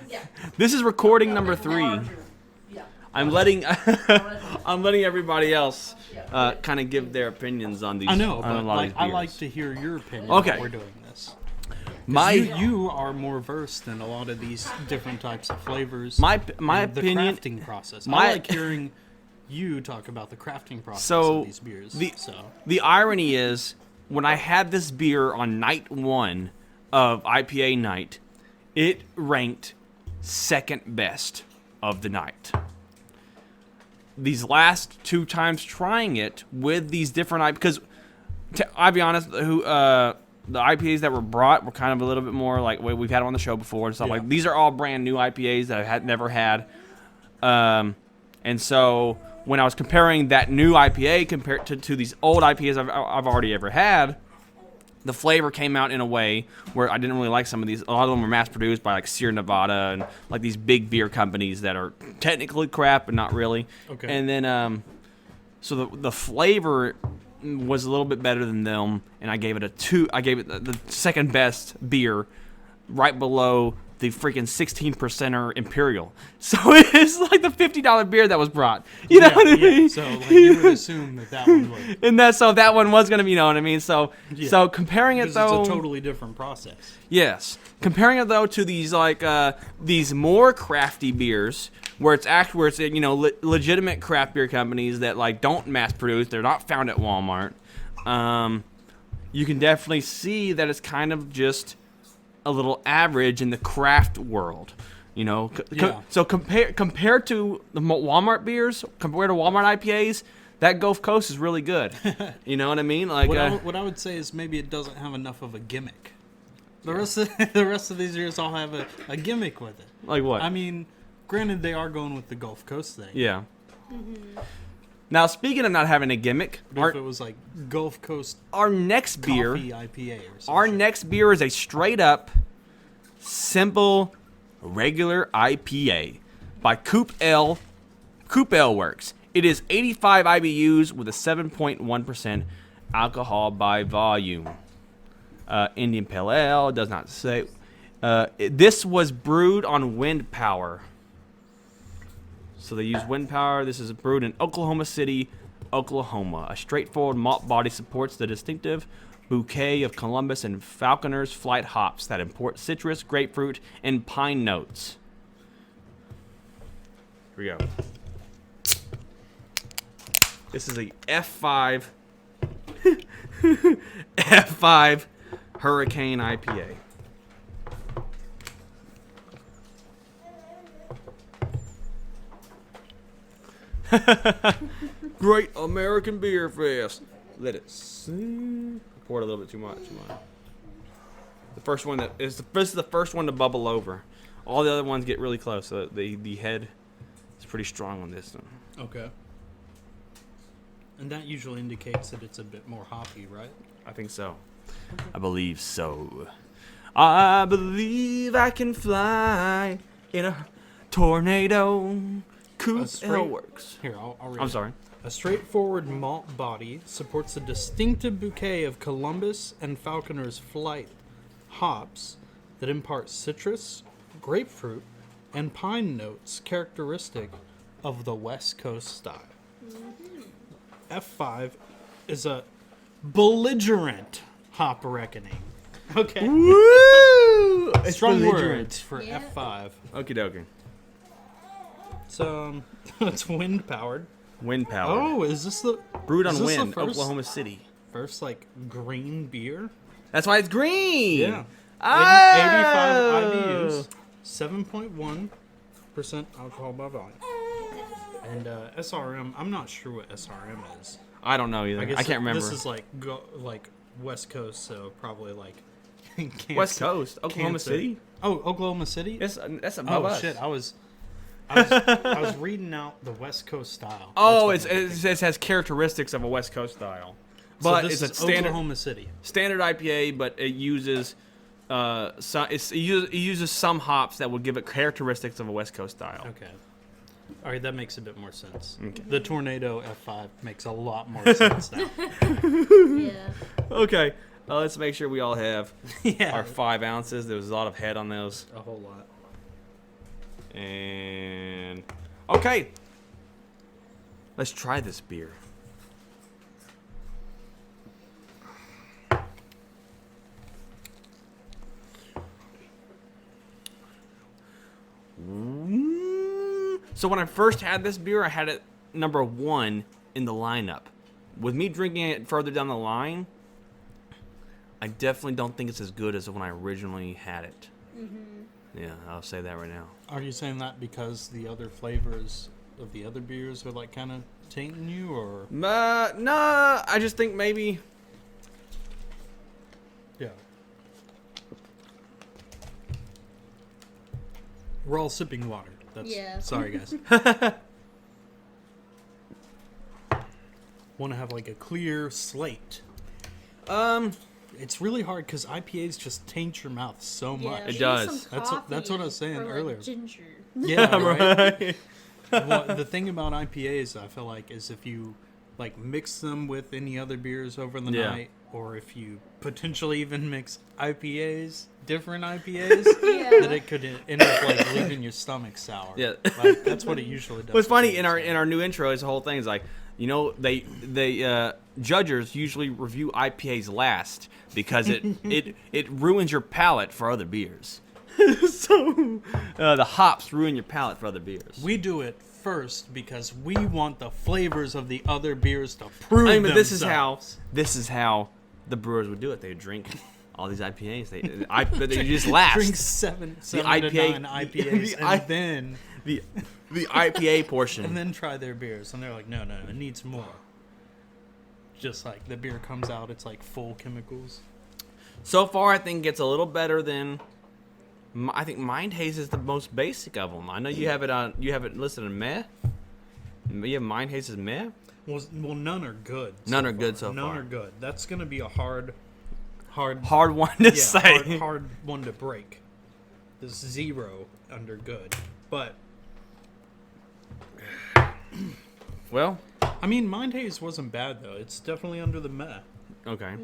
S2: This is recording number 3. I'm letting I'm letting everybody else kind of give their opinions on these.
S5: I know,
S2: on a
S5: but
S2: lot of
S5: like
S2: these
S5: I
S2: beers.
S5: like to hear your opinion.
S2: Okay.
S5: While we're doing this.
S2: My
S5: You are more versed in a lot of these different types of flavors.
S2: my
S5: and the
S2: opinion.
S5: crafting process.
S2: my-
S5: I like hearing you talk about the crafting process
S2: So,
S5: of these beers.
S2: The irony is, when I had this beer on night 1 of IPA Night, it ranked second best of the night. These last 2 times trying it with these different because I'll be honest, the IPAs that were brought were kind of a little bit more like we've had them on the show before and stuff like. These are all brand new IPAs that I never had, and so when I was comparing that new IPA compared to these old IPAs I've already ever had, the flavor came out in a way where I didn't really like some of these. A lot of them were mass produced by like Sierra Nevada and like these big beer companies that are technically crap but not really.
S5: Okay.
S2: And then so the flavor was a little bit better than them, and I gave it a 2. I gave it the second best beer, right below the freaking 16%er Imperial. So it's like the $50 beer that was brought. You know what I mean?
S5: So like, you would assume that one would.
S2: And that one was gonna be, you know what I mean? So comparing it
S5: Because
S2: though,
S5: it's a totally different process.
S2: yes, comparing it though to these like these more crafty beers, where it's legitimate craft beer companies that like don't mass produce, they're not found at Walmart. You can definitely see that it's kind of just a little average in the craft world, you know. So compared to the Walmart beers, compared to Walmart IPAs, that Gulf Coast is really good. You know what I mean? Like
S5: What I would say is maybe it doesn't have enough of a gimmick. The rest of these beers all have a gimmick with it.
S2: like what?
S5: I mean, granted, they are going with the Gulf Coast thing.
S2: Yeah. Now, speaking of not having a gimmick,
S5: But if it was like Gulf Coast
S2: our next beer,
S5: coffee IPA or something.
S2: our next beer is a straight up, simple, regular IPA by Coop Ale Works. It is 85 IBUs with a 7.1% alcohol by volume. Indian Pale Ale does not say. This was brewed on wind power. So they use wind power. This is brewed in Oklahoma City, Oklahoma. A straightforward malt body supports the distinctive bouquet of Columbus and Falconer's Flight hops that import citrus, grapefruit, and pine notes. Here we go. This is a F5 F5 Hurricane IPA. Great American Beer Fest. Let it sing. Poured a little bit too much. The first one this is the first one to bubble over. All the other ones get really close. So the head is pretty strong on this one.
S5: Okay. And that usually indicates that it's a bit more hoppy, right?
S2: I think so. I believe so. I believe I can fly in a tornado. Coop Ale Works.
S5: Here, I'll read
S2: I'm
S5: it.
S2: sorry.
S5: A straightforward malt body supports a distinctive bouquet of Columbus and Falconer's Flight hops that impart citrus, grapefruit, and pine notes characteristic of the West Coast style. F5 is a belligerent hop reckoning. Okay.
S2: Woo!
S5: Strong
S2: belligerent.
S5: words for
S6: Yeah.
S5: F5.
S2: Okie dokie.
S5: So it's wind powered.
S2: Wind power.
S5: Oh, is this the
S2: Brewed on
S5: is this the
S2: wind,
S5: first-
S2: Oklahoma City.
S5: First like green beer?
S2: That's why it's green.
S5: Yeah.
S2: Oh!
S5: 85 IBUs, 7.1% alcohol by volume. And SRM, I'm not sure what SRM is.
S2: I don't know either. I can't remember.
S5: This is like West Coast, so probably like Kansas,
S2: West Coast, Oklahoma
S5: Kansas.
S2: City.
S5: Oh, Oklahoma City.
S2: That's above
S5: Oh
S2: us.
S5: shit! I was reading out the West Coast style.
S2: Oh,
S5: That's what
S2: it has characteristics of a West Coast style,
S5: so
S2: but
S5: this
S2: it's a
S5: is
S2: standard
S5: Oklahoma City.
S2: standard IPA. But it uses it uses some hops that will give it characteristics of a West Coast style.
S5: Okay. All right, that makes a bit more sense.
S2: Okay.
S5: The Tornado F5 makes a lot more sense now.
S6: Yeah.
S2: Okay, let's make sure we all have
S5: Yeah.
S2: our 5 ounces. There was a lot of head on those.
S5: A whole lot.
S2: And okay, Let's try this beer. So when I first had this beer, I had it number 1 in the lineup. With me drinking it further down the line, I definitely don't think it's as good as when I originally had it. Mm-hmm. Yeah, I'll say that right now.
S5: Are you saying that because the other flavors of the other beers are like kind of tainting you, or?
S2: Nah, I just think maybe.
S5: Yeah. We're all sipping water. That's,
S6: Yeah.
S5: Sorry, guys. Want to have like a clear slate. It's really hard because IPAs just taint your mouth so much.
S2: It does.
S5: That's what I was saying
S6: or, like,
S5: earlier.
S6: Ginger.
S5: Yeah, right. Well, the thing about IPAs, I feel like, is if you like mix them with any other beers over the night, or if you potentially even mix IPAs, different IPAs, that it could end up like leaving your stomach sour.
S2: Yeah,
S5: like, that's what it usually does.
S2: What's funny in our new intro is the whole thing is like, you know, they judgers usually review IPAs last because it ruins your palate for other beers. So the hops ruin your palate for other beers.
S5: We do it first because we want the flavors of the other beers to prove
S2: I mean, but
S5: themselves.
S2: this is how the brewers would do it. They would drink all these IPAs. But they just last.
S5: Drink seven to
S2: IPA
S5: 9 IPAs, and then
S2: the IPA portion,
S5: and then try their beers, and they're like, no, it needs more. Just like the beer comes out, it's like full chemicals.
S2: So far, I think it's a little better than. I think Mind Haze is the most basic of them. I know you have it on. You have it listed in meh. You have Mind Haze is meh.
S5: Well, none are good.
S2: None are good so far.
S5: None are good. That's gonna be a hard
S2: one to say.
S5: Hard one to break. There's 0 under good, but
S2: well,
S5: I mean, Mind Haze wasn't bad though. It's definitely under the meh.
S2: okay.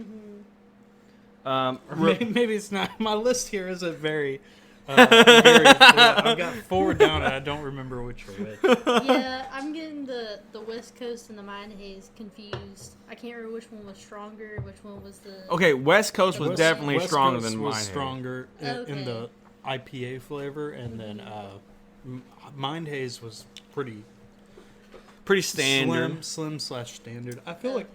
S5: Or maybe it's not. My list here isn't very. I've got 4 down, and I don't remember which are which.
S6: Yeah, I'm getting the West Coast and the Mind Haze confused. I can't remember which one was stronger, which one was the.
S2: Okay, West Coast was definitely
S5: West
S2: stronger
S5: Coast
S2: than
S5: was
S2: Mind Haze.
S5: stronger in the IPA flavor, and then Mind Haze was pretty
S2: standard.
S5: slim / standard. I feel like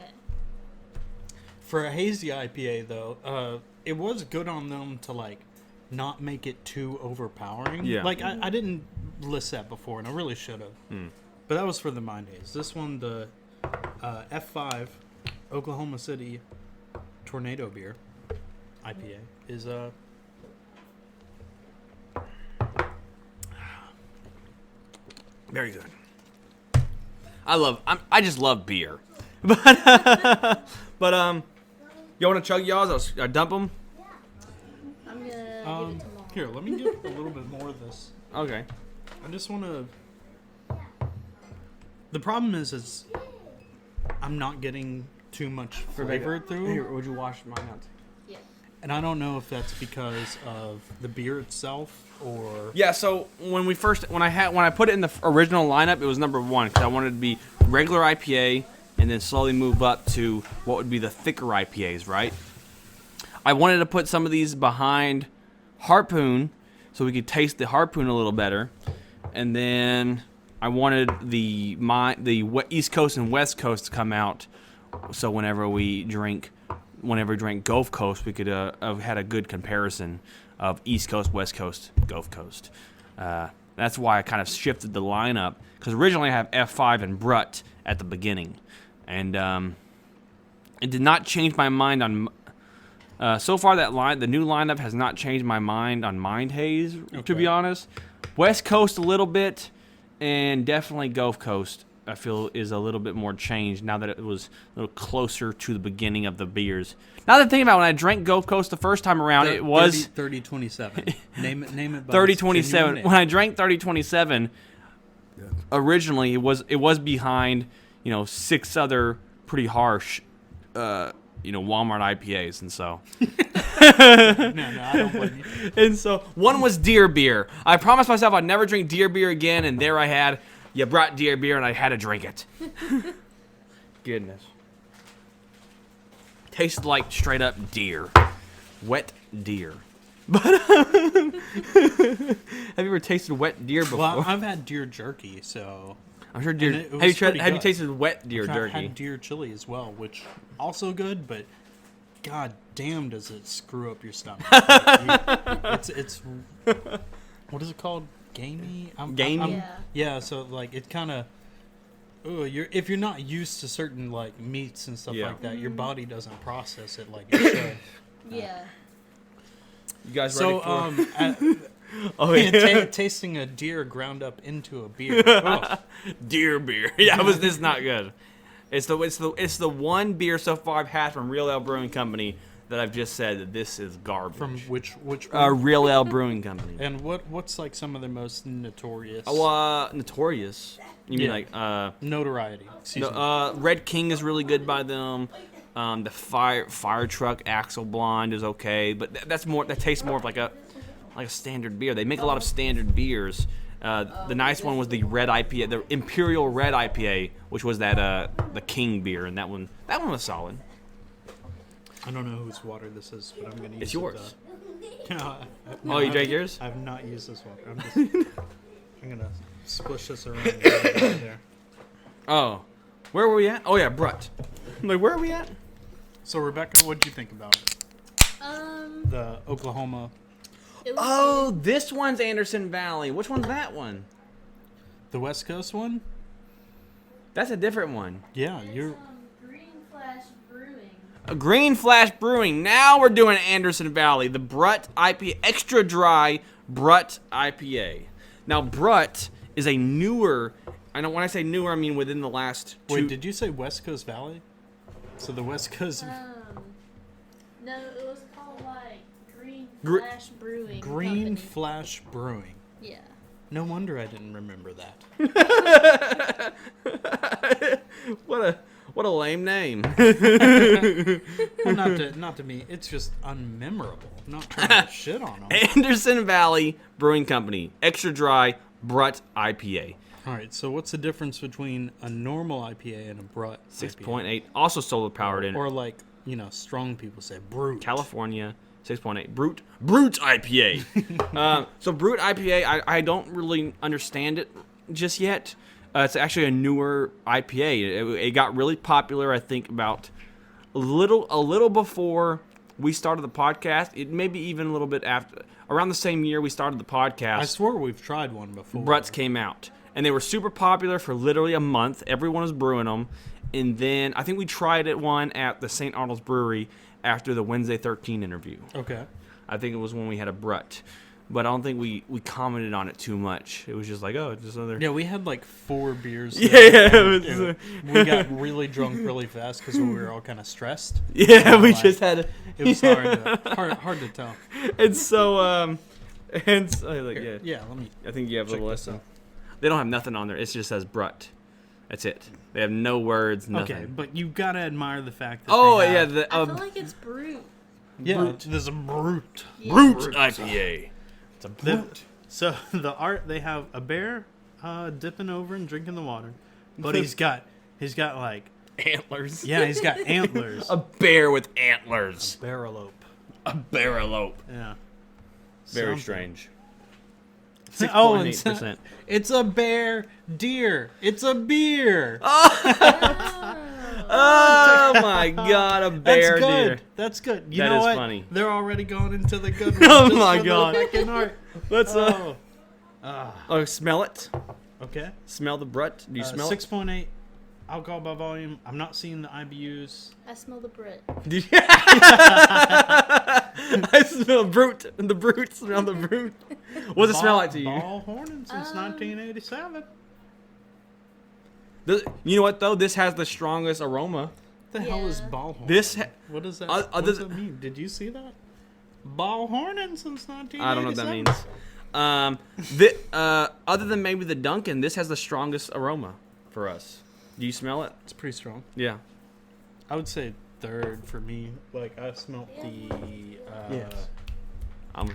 S5: for a hazy IPA though, it was good on them to like not make it too overpowering.
S2: Yeah.
S5: Like I didn't list that before, and I really should have. But that was for the Mind Haze. This one, the F5 Oklahoma City Tornado Beer IPA is
S2: very good. I just love beer, but you want to chug y'all's? I'll dump them.
S6: I'm gonna give it to Mom.
S5: here. Let me get a little bit more of this.
S2: Okay.
S5: I just want to. The problem is I'm not getting too much flavor through.
S2: Here, would you wash mine out?
S6: Yeah.
S5: And I don't know if that's because of the beer itself or
S2: Yeah. So when I put it in the original lineup, it was number 1 because I wanted it to be regular IPA and then slowly move up to what would be the thicker IPAs, right? I wanted to put some of these behind Harpoon so we could taste the Harpoon a little better, and then I wanted the East Coast and West Coast to come out, so whenever we drank Gulf Coast, we could have had a good comparison of East Coast, West Coast, Gulf Coast. That's why I kind of shifted the lineup, because originally I have F5 and Brut at the beginning, and it did not change my mind on. So far, the new lineup has not changed my mind on Mind Haze, to be honest. West Coast a little bit, and definitely Gulf Coast, I feel, is a little bit more changed now that it was a little closer to the beginning of the beers. Now that I'm thinking about it, when I drank Gulf Coast the first time around, it was
S5: 3027. Name it.
S2: 3027. When I drank 3027, originally it was behind 6 other pretty harsh Walmart IPAs, and so
S5: No, I don't blame you.
S2: and so one was deer beer. I promised myself I'd never drink deer beer again, and there I had You brought deer beer, and I had to drink it. Goodness. Tasted like straight up deer. Wet deer. But have you ever tasted wet deer before?
S5: Well, I've had deer jerky, so
S2: I'm sure deer.
S5: and it
S2: Have
S5: was
S2: you tried?
S5: pretty
S2: Have you
S5: good.
S2: tasted wet deer
S5: I've
S2: jerky?
S5: had deer chili as well, which also good, but god damn, does it screw up your stomach? It's what is it called? Gamey?
S2: Gamey?
S6: Yeah.
S5: So like it kind of. If you're not used to certain like meats and stuff
S2: Yeah.
S5: like that, your body doesn't process it like it should.
S6: Yeah.
S2: You guys ready
S5: So,
S2: for? Oh yeah.
S5: tasting a deer ground up into a beer. Oh,
S2: Deer beer. Yeah, this is not good. It's the one beer so far I've had from Real Ale Brewing Company that I've just said that this is garbage.
S5: from which
S2: Real Ale Brewing Company.
S5: and what's like some of the most notorious
S2: Notorious. You mean
S5: Yeah.
S2: like
S5: notoriety? Excuse me.
S2: Red King is really good by them. The fire truck Axel Blonde is okay, but that tastes more of like a standard beer. They make a lot of standard beers. The nice one was the red IPA, the Imperial Red IPA, which was that the King beer, and that one was solid.
S5: I don't know whose water this is, but I'm gonna use
S2: It's
S5: it,
S2: yours.
S5: No,
S2: Oh, you drank yours?
S5: I've not used this water. I'm gonna splish this around right there.
S2: Oh, where were we at? Oh yeah, Brut. Like, where are we at?
S5: So Rebecca, what did you think about it? The Oklahoma,
S6: It was
S2: Oh, this one's Anderson Valley. Which one's that one?
S5: the West Coast one?
S2: That's a different one.
S5: Yeah,
S6: good.
S5: you're.
S6: Green Flash Brewing.
S2: Green Flash Brewing. Now we're doing Anderson Valley, the Brut IPA, extra dry Brut IPA. Now Brut is a newer. I know when I say newer, I mean within the last two.
S5: Wait, did you say West Coast Valley? So the West Coast
S6: No, it was called like Green
S2: Gr-
S6: Flash Brewing.
S5: Green
S6: Company.
S5: Flash Brewing.
S6: Yeah.
S5: No wonder I didn't remember that.
S2: What a lame name.
S5: Well, not to me. It's just unmemorable. I'm not trying to shit on them.
S2: Anderson Valley Brewing Company, extra dry Brut IPA.
S5: All right. So what's the difference between a normal IPA and a Brut?
S2: 6.8, also solar powered in
S5: Or like strong people say brute.
S2: California. 6.8 Brute IPA. So Brute IPA, I don't really understand it just yet. It's actually a newer IPA. It got really popular, I think, about a little before we started the podcast. It maybe even a little bit after, around the same year we started the podcast.
S5: I swore we've tried one before.
S2: Bruts came out, and they were super popular for literally a month. Everyone was brewing them, and then I think we tried it one at the St. Arnold's Brewery after the Wednesday 13 interview.
S5: Okay.
S2: I think it was when we had a Brut, but I don't think we commented on it too much. It was just like, oh, just another.
S5: Yeah, we had like 4 beers.
S2: Yeah,
S5: there,
S2: it was,
S5: we got really drunk really fast because we were all kind of stressed.
S2: yeah, we
S5: like,
S2: just had.
S5: It was hard to tell.
S2: And so like, yeah.
S5: Yeah, let me.
S2: I think you have a
S5: Check
S2: little
S5: this
S2: lesson.
S5: out.
S2: They don't have nothing on there. It just says Brut. That's it. They have no words, nothing.
S5: Okay, but you gotta admire the fact that.
S2: Oh
S5: they
S2: yeah,
S5: have,
S2: the
S6: I feel like it's Brute.
S5: there's a brute.
S6: Yeah.
S2: Brute IPA. It's a
S5: The-
S2: brute.
S5: So the art they have a bear dipping over and drinking the water, but he's got like
S2: Antlers.
S5: he's got antlers.
S2: A bear with antlers.
S5: Barrelope.
S2: A barrelope.
S5: Yeah.
S2: Very
S5: Something.
S2: strange.
S5: Oh, and
S2: 6.8%.
S5: it's a bear deer. It's a beer.
S2: Oh my god, a bear
S5: That's good.
S2: deer.
S5: That's good. You
S2: That
S5: know
S2: is
S5: what?
S2: funny.
S5: They're already going into the good one.
S2: Oh
S5: just
S2: my
S5: for the
S2: God.
S5: fucking art.
S2: Let's
S5: Oh,
S2: smell it.
S5: okay.
S2: Smell the Brut. Do you smell
S5: 6.8 alcohol by volume. I'm not seeing the IBUs.
S6: I smell the Brute.
S2: it? Do you- I smell brute. The brute. Smell the brute. What's it smell like to you?
S5: Ball Horning since 1987.
S2: You know what though? This has the strongest aroma.
S5: The hell is
S6: Yeah.
S5: ball horn?
S2: This
S5: what does that?
S2: other
S5: what does
S2: than-
S5: that mean? Did you see that? Ball Horning since 1987.
S2: I don't know what that means. Other than maybe the Dunkin', this has the strongest aroma for us. Do you smell it?
S5: It's pretty strong.
S2: Yeah.
S5: I would say third for me. Like I smelt the.
S2: Yes. Um,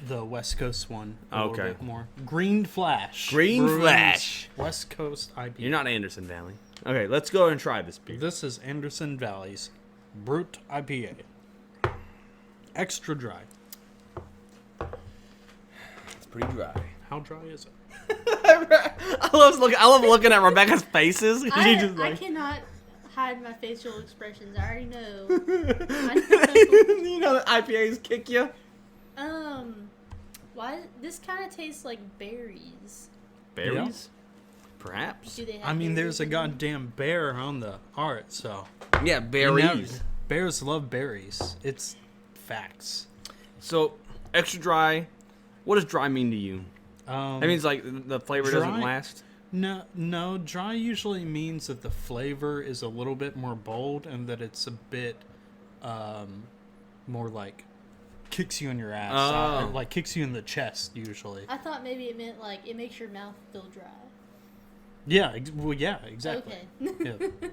S5: the West Coast one a
S2: Okay.
S5: little bit more. Green Flash.
S2: Green
S5: Brewing's
S2: Flash.
S5: West Coast IPA.
S2: You're not Anderson Valley. Okay, let's go and try this beer.
S5: This is Anderson Valley's Brute IPA. Extra dry.
S2: It's pretty dry.
S5: How dry is it?
S2: I love looking at Rebecca's faces. She just
S6: I
S2: like,
S6: cannot hide my facial expressions. I already know.
S2: you know that IPAs kick you.
S6: Why? This kind of tastes like berries.
S2: Berries? Perhaps.
S6: Do they have
S5: I mean, there's a
S6: berries in them?
S5: goddamn bear on the art, so.
S2: Yeah, berries.
S5: Bears love berries. It's facts.
S2: So, extra dry. What does dry mean to you? That means like the flavor doesn't
S5: dry-
S2: last.
S5: No. Dry usually means that the flavor is a little bit more bold and that it's a bit more like kicks you in your ass.
S2: Oh.
S5: Like kicks you in the chest usually.
S6: I thought maybe it meant like it makes your mouth feel dry.
S5: Yeah, exactly.
S6: Okay.
S5: Yeah.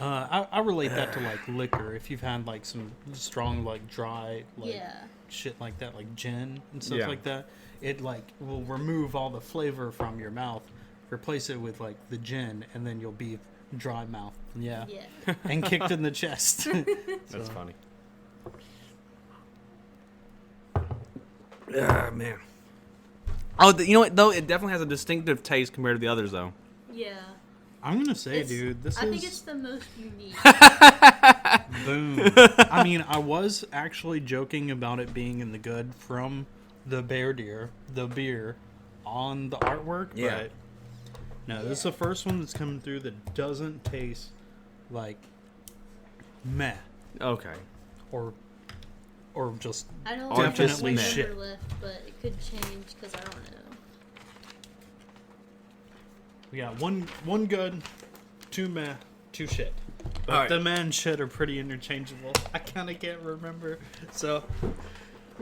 S5: I relate that to like liquor. If you've had like some strong like dry like
S6: Yeah.
S5: shit like that, like gin and stuff
S2: Yeah.
S5: like that, it like will remove all the flavor from your mouth, replace it with like the gin, and then you'll be dry mouth. Yeah.
S6: Yeah.
S5: And kicked in the chest.
S2: That's funny. Ah, man. Oh, you know what, though? It definitely has a distinctive taste compared to the others, though.
S6: Yeah.
S5: I'm gonna say,
S6: It's-
S5: dude, this
S6: I
S5: is
S6: think it's the most unique.
S5: boom. I mean, I was actually joking about it being in the good from the the beer on the artwork,
S2: Yeah.
S5: but no, this is the first one that's coming through that doesn't taste like meh
S2: Okay.
S5: or just
S6: I don't
S5: Definitely
S6: have
S5: shit.
S6: flavor left, but it could change because I don't know.
S5: we got one good, two meh, two shit. But
S2: All right.
S5: the meh and shit are pretty interchangeable. I kind of can't remember, so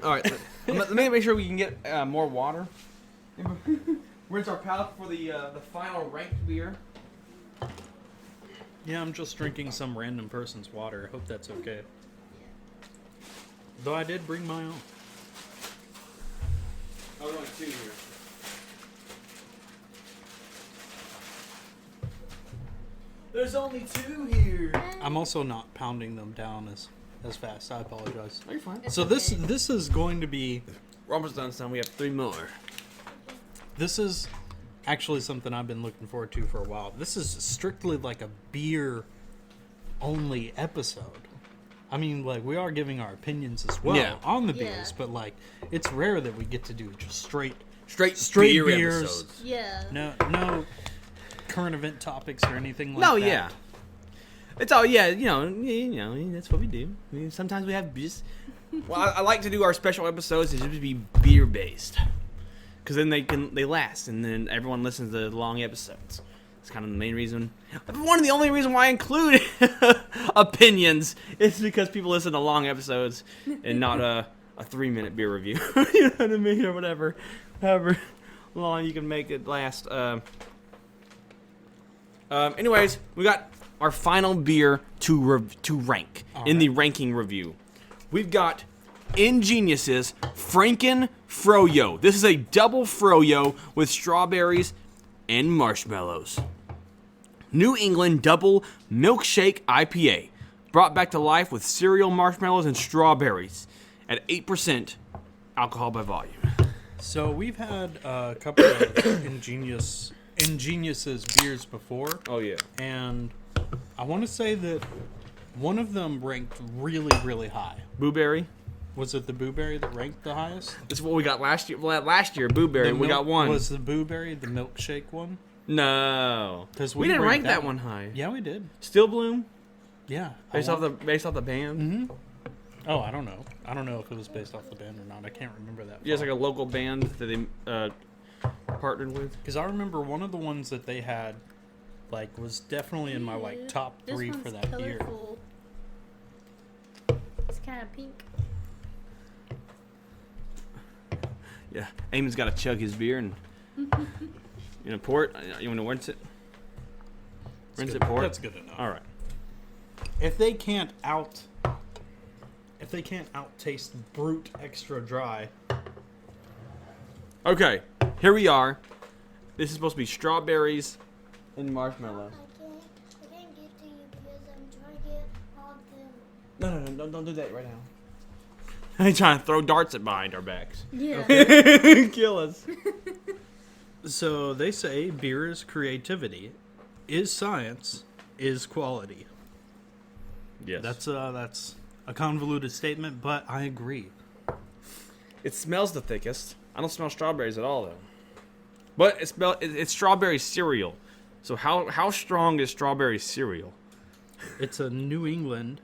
S2: All right. Let me make sure we can get more water. Rinse our palate for the final ranked beer.
S5: yeah, I'm just drinking some random person's water. I hope that's okay. Though I did bring my own.
S2: Oh, there's only two here. There's only two here.
S5: I'm also not pounding them down as fast. I apologize.
S2: Oh, you're fine.
S6: It's
S5: So this
S6: okay.
S5: this is going to be
S2: We're almost done, son. We have three more.
S5: this is actually something I've been looking forward to for a while. This is strictly like a beer only episode. I mean, like we are giving our opinions as well
S2: Yeah.
S5: on the
S6: Yeah.
S5: beers, but like it's rare that we get to do just straight
S2: Straight beer
S5: beers.
S2: episodes.
S6: Yeah.
S5: no current event topics or anything like
S2: No,
S5: that.
S2: yeah. It's all you know. That's what we do. I mean, sometimes we have just. Well, I like to do our special episodes to just be beer based, because then they last, and then everyone listens to the long episodes. It's kind of the main reason. One of the only reason why I include opinions is because people listen to long episodes and not a 3-minute beer review. You know what I mean, or whatever, however long you can make it last. Anyways, we got our final beer to rank in the ranking review. We've got Ingenius's Franken Froyo. This is a double Froyo with strawberries and marshmallows. New England Double Milkshake IPA, brought back to life with cereal, marshmallows, and strawberries at 8% alcohol by volume.
S5: So we've had a couple of Ingenius's beers before.
S2: Oh yeah.
S5: And I want to say that one of them ranked really, really high.
S2: Blueberry.
S5: Was it the Booberry that ranked the highest?
S2: This is what we got last year. Well, last year, Blueberry, we got one.
S5: Was the Booberry the milkshake one?
S2: No.
S5: 'Cause
S2: we
S5: we
S2: didn't rank
S5: ranked
S2: that
S5: that
S2: one high.
S5: Yeah, we did.
S2: Still Bloom?
S5: Yeah.
S2: Based off the band?
S5: Oh, I don't know. I don't know if it was based off the band or not. I can't remember that.
S2: Yeah, it's like a local band that they partnered with.
S5: Because I remember one of the ones that they had, like, was definitely in my like top
S6: This
S5: 3
S6: one's
S5: for that year.
S6: colorful. It's kind of pink.
S2: Yeah, Eamon's got to chug his beer and pour it. You want to rinse it? Rinse it, pour it.
S5: That's good enough.
S2: All right.
S5: If they can't out if they can't outtaste Brute Extra Dry.
S2: Okay, here we are. This is supposed to be strawberries and marshmallows.
S7: I can't get to you because I'm trying to get all of them.
S2: No, don't do that right now. I'm trying to throw darts at behind our backs.
S6: Yeah.
S2: Kill us.
S5: So they say beer is creativity, is science, is quality.
S2: Yes.
S5: That's a convoluted statement, but I agree.
S2: It smells the thickest. I don't smell strawberries at all, though. But it's strawberry cereal. So how strong is strawberry cereal?
S5: It's a New England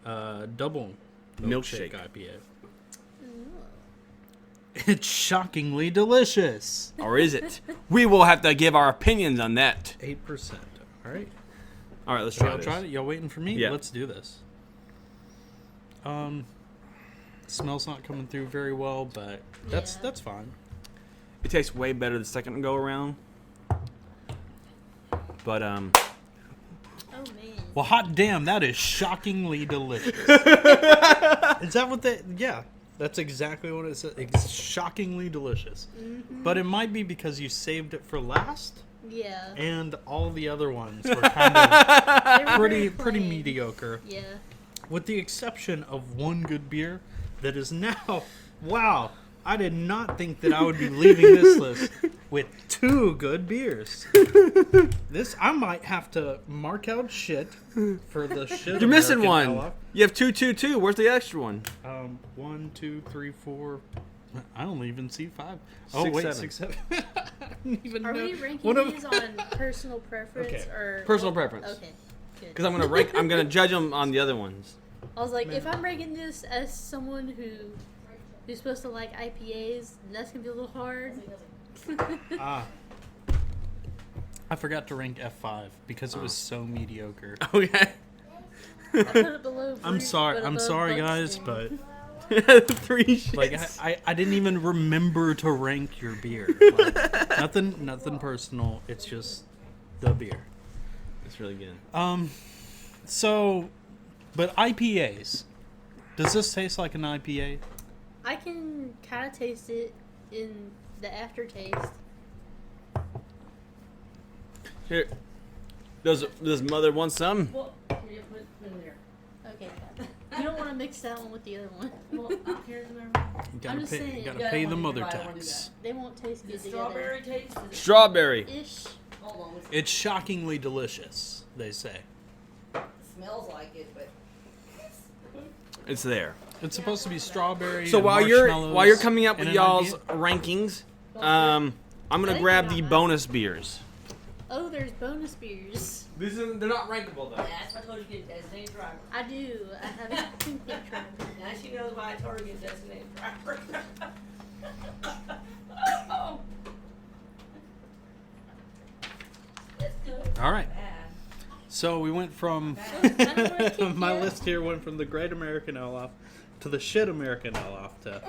S5: double milkshake
S2: Milkshake.
S5: IPA. It's shockingly delicious.
S2: Or is it? We will have to give our opinions on that.
S5: 8%. All right.
S2: All right, let's try
S5: Y'all
S2: this.
S5: try it? Y'all waiting for me?
S2: Yeah.
S5: Let's do this. Smell's not coming through very well, but that's fine.
S2: It tastes way better the second go around. But
S6: Oh man.
S5: Well, hot damn, that is shockingly delicious. Is that what they? Yeah, that's exactly what it says. It's shockingly delicious.
S6: Mm-hmm.
S5: But it might be because you saved it for last,
S6: Yeah.
S5: and all the other ones were kind of
S6: They were very
S5: pretty
S6: plain.
S5: mediocre,
S6: Yeah.
S5: with the exception of one good beer that is now. Wow, I did not think that I would be leaving this list with 2 good beers. This I might have to mark out shit for the shit.
S2: you're missing
S5: American
S2: one.
S5: Ella.
S2: You have 2. Where's the extra one?
S5: 1, 2, 3, 4. I don't even see 5. Oh
S2: 6,
S5: wait,
S2: 7.
S5: 6, 7. I don't even
S6: Are
S5: know.
S6: we ranking
S5: One of-
S6: these on personal preference
S5: Okay.
S6: or
S2: Personal preference.
S6: Okay. Good.
S2: Because I'm gonna judge them on the other ones.
S6: I was like, if I'm ranking this as someone who's supposed to like IPAs, that's gonna be a little hard.
S5: I forgot to rank F5 because it was so mediocre.
S2: Okay.
S6: I put it below.
S5: I'm
S6: Brute,
S5: sorry,
S6: but
S5: I'm
S6: above
S5: sorry guys,
S6: Buckskin.
S5: but
S2: 3 shits.
S5: like I didn't even remember to rank your beer. Like, nothing personal. It's just the beer.
S2: It's really good.
S5: So, but IPAs. Does this taste like an IPA?
S6: I can kind of taste it in the aftertaste.
S2: Here. Does mother want some?
S6: Well, okay. You don't want to mix that one with the other one. Well,
S5: Gotta
S6: just
S5: pay,
S6: saying.
S5: gotta
S6: Yeah,
S5: pay the
S8: I
S5: mother
S8: don't wanna do
S5: tax.
S6: They won't taste good
S8: Strawberry taste?
S2: Strawberry.
S6: together. Ish.
S8: Hold on,
S5: It's shockingly delicious, they say.
S8: it smells like it, but
S2: It's there.
S5: It's supposed to be strawberry.
S2: So
S5: and
S2: while you're
S5: marshmallows
S2: coming up
S5: in
S2: with
S5: an
S2: y'all's
S5: IPA.
S2: rankings, I'm gonna grab the bonus beers.
S6: Oh, there's bonus beers.
S2: They're not rankable though.
S8: that's why I told you to get a designated driver.
S6: I do. I haven't yet tried them.
S8: Now she knows why I told her to get a designated driver. Oh. That's good.
S5: All right.
S8: Bad.
S5: So we went from
S6: I don't wanna kick
S5: my
S6: you.
S5: list here went from the Great American Ale to the Shit American Ale to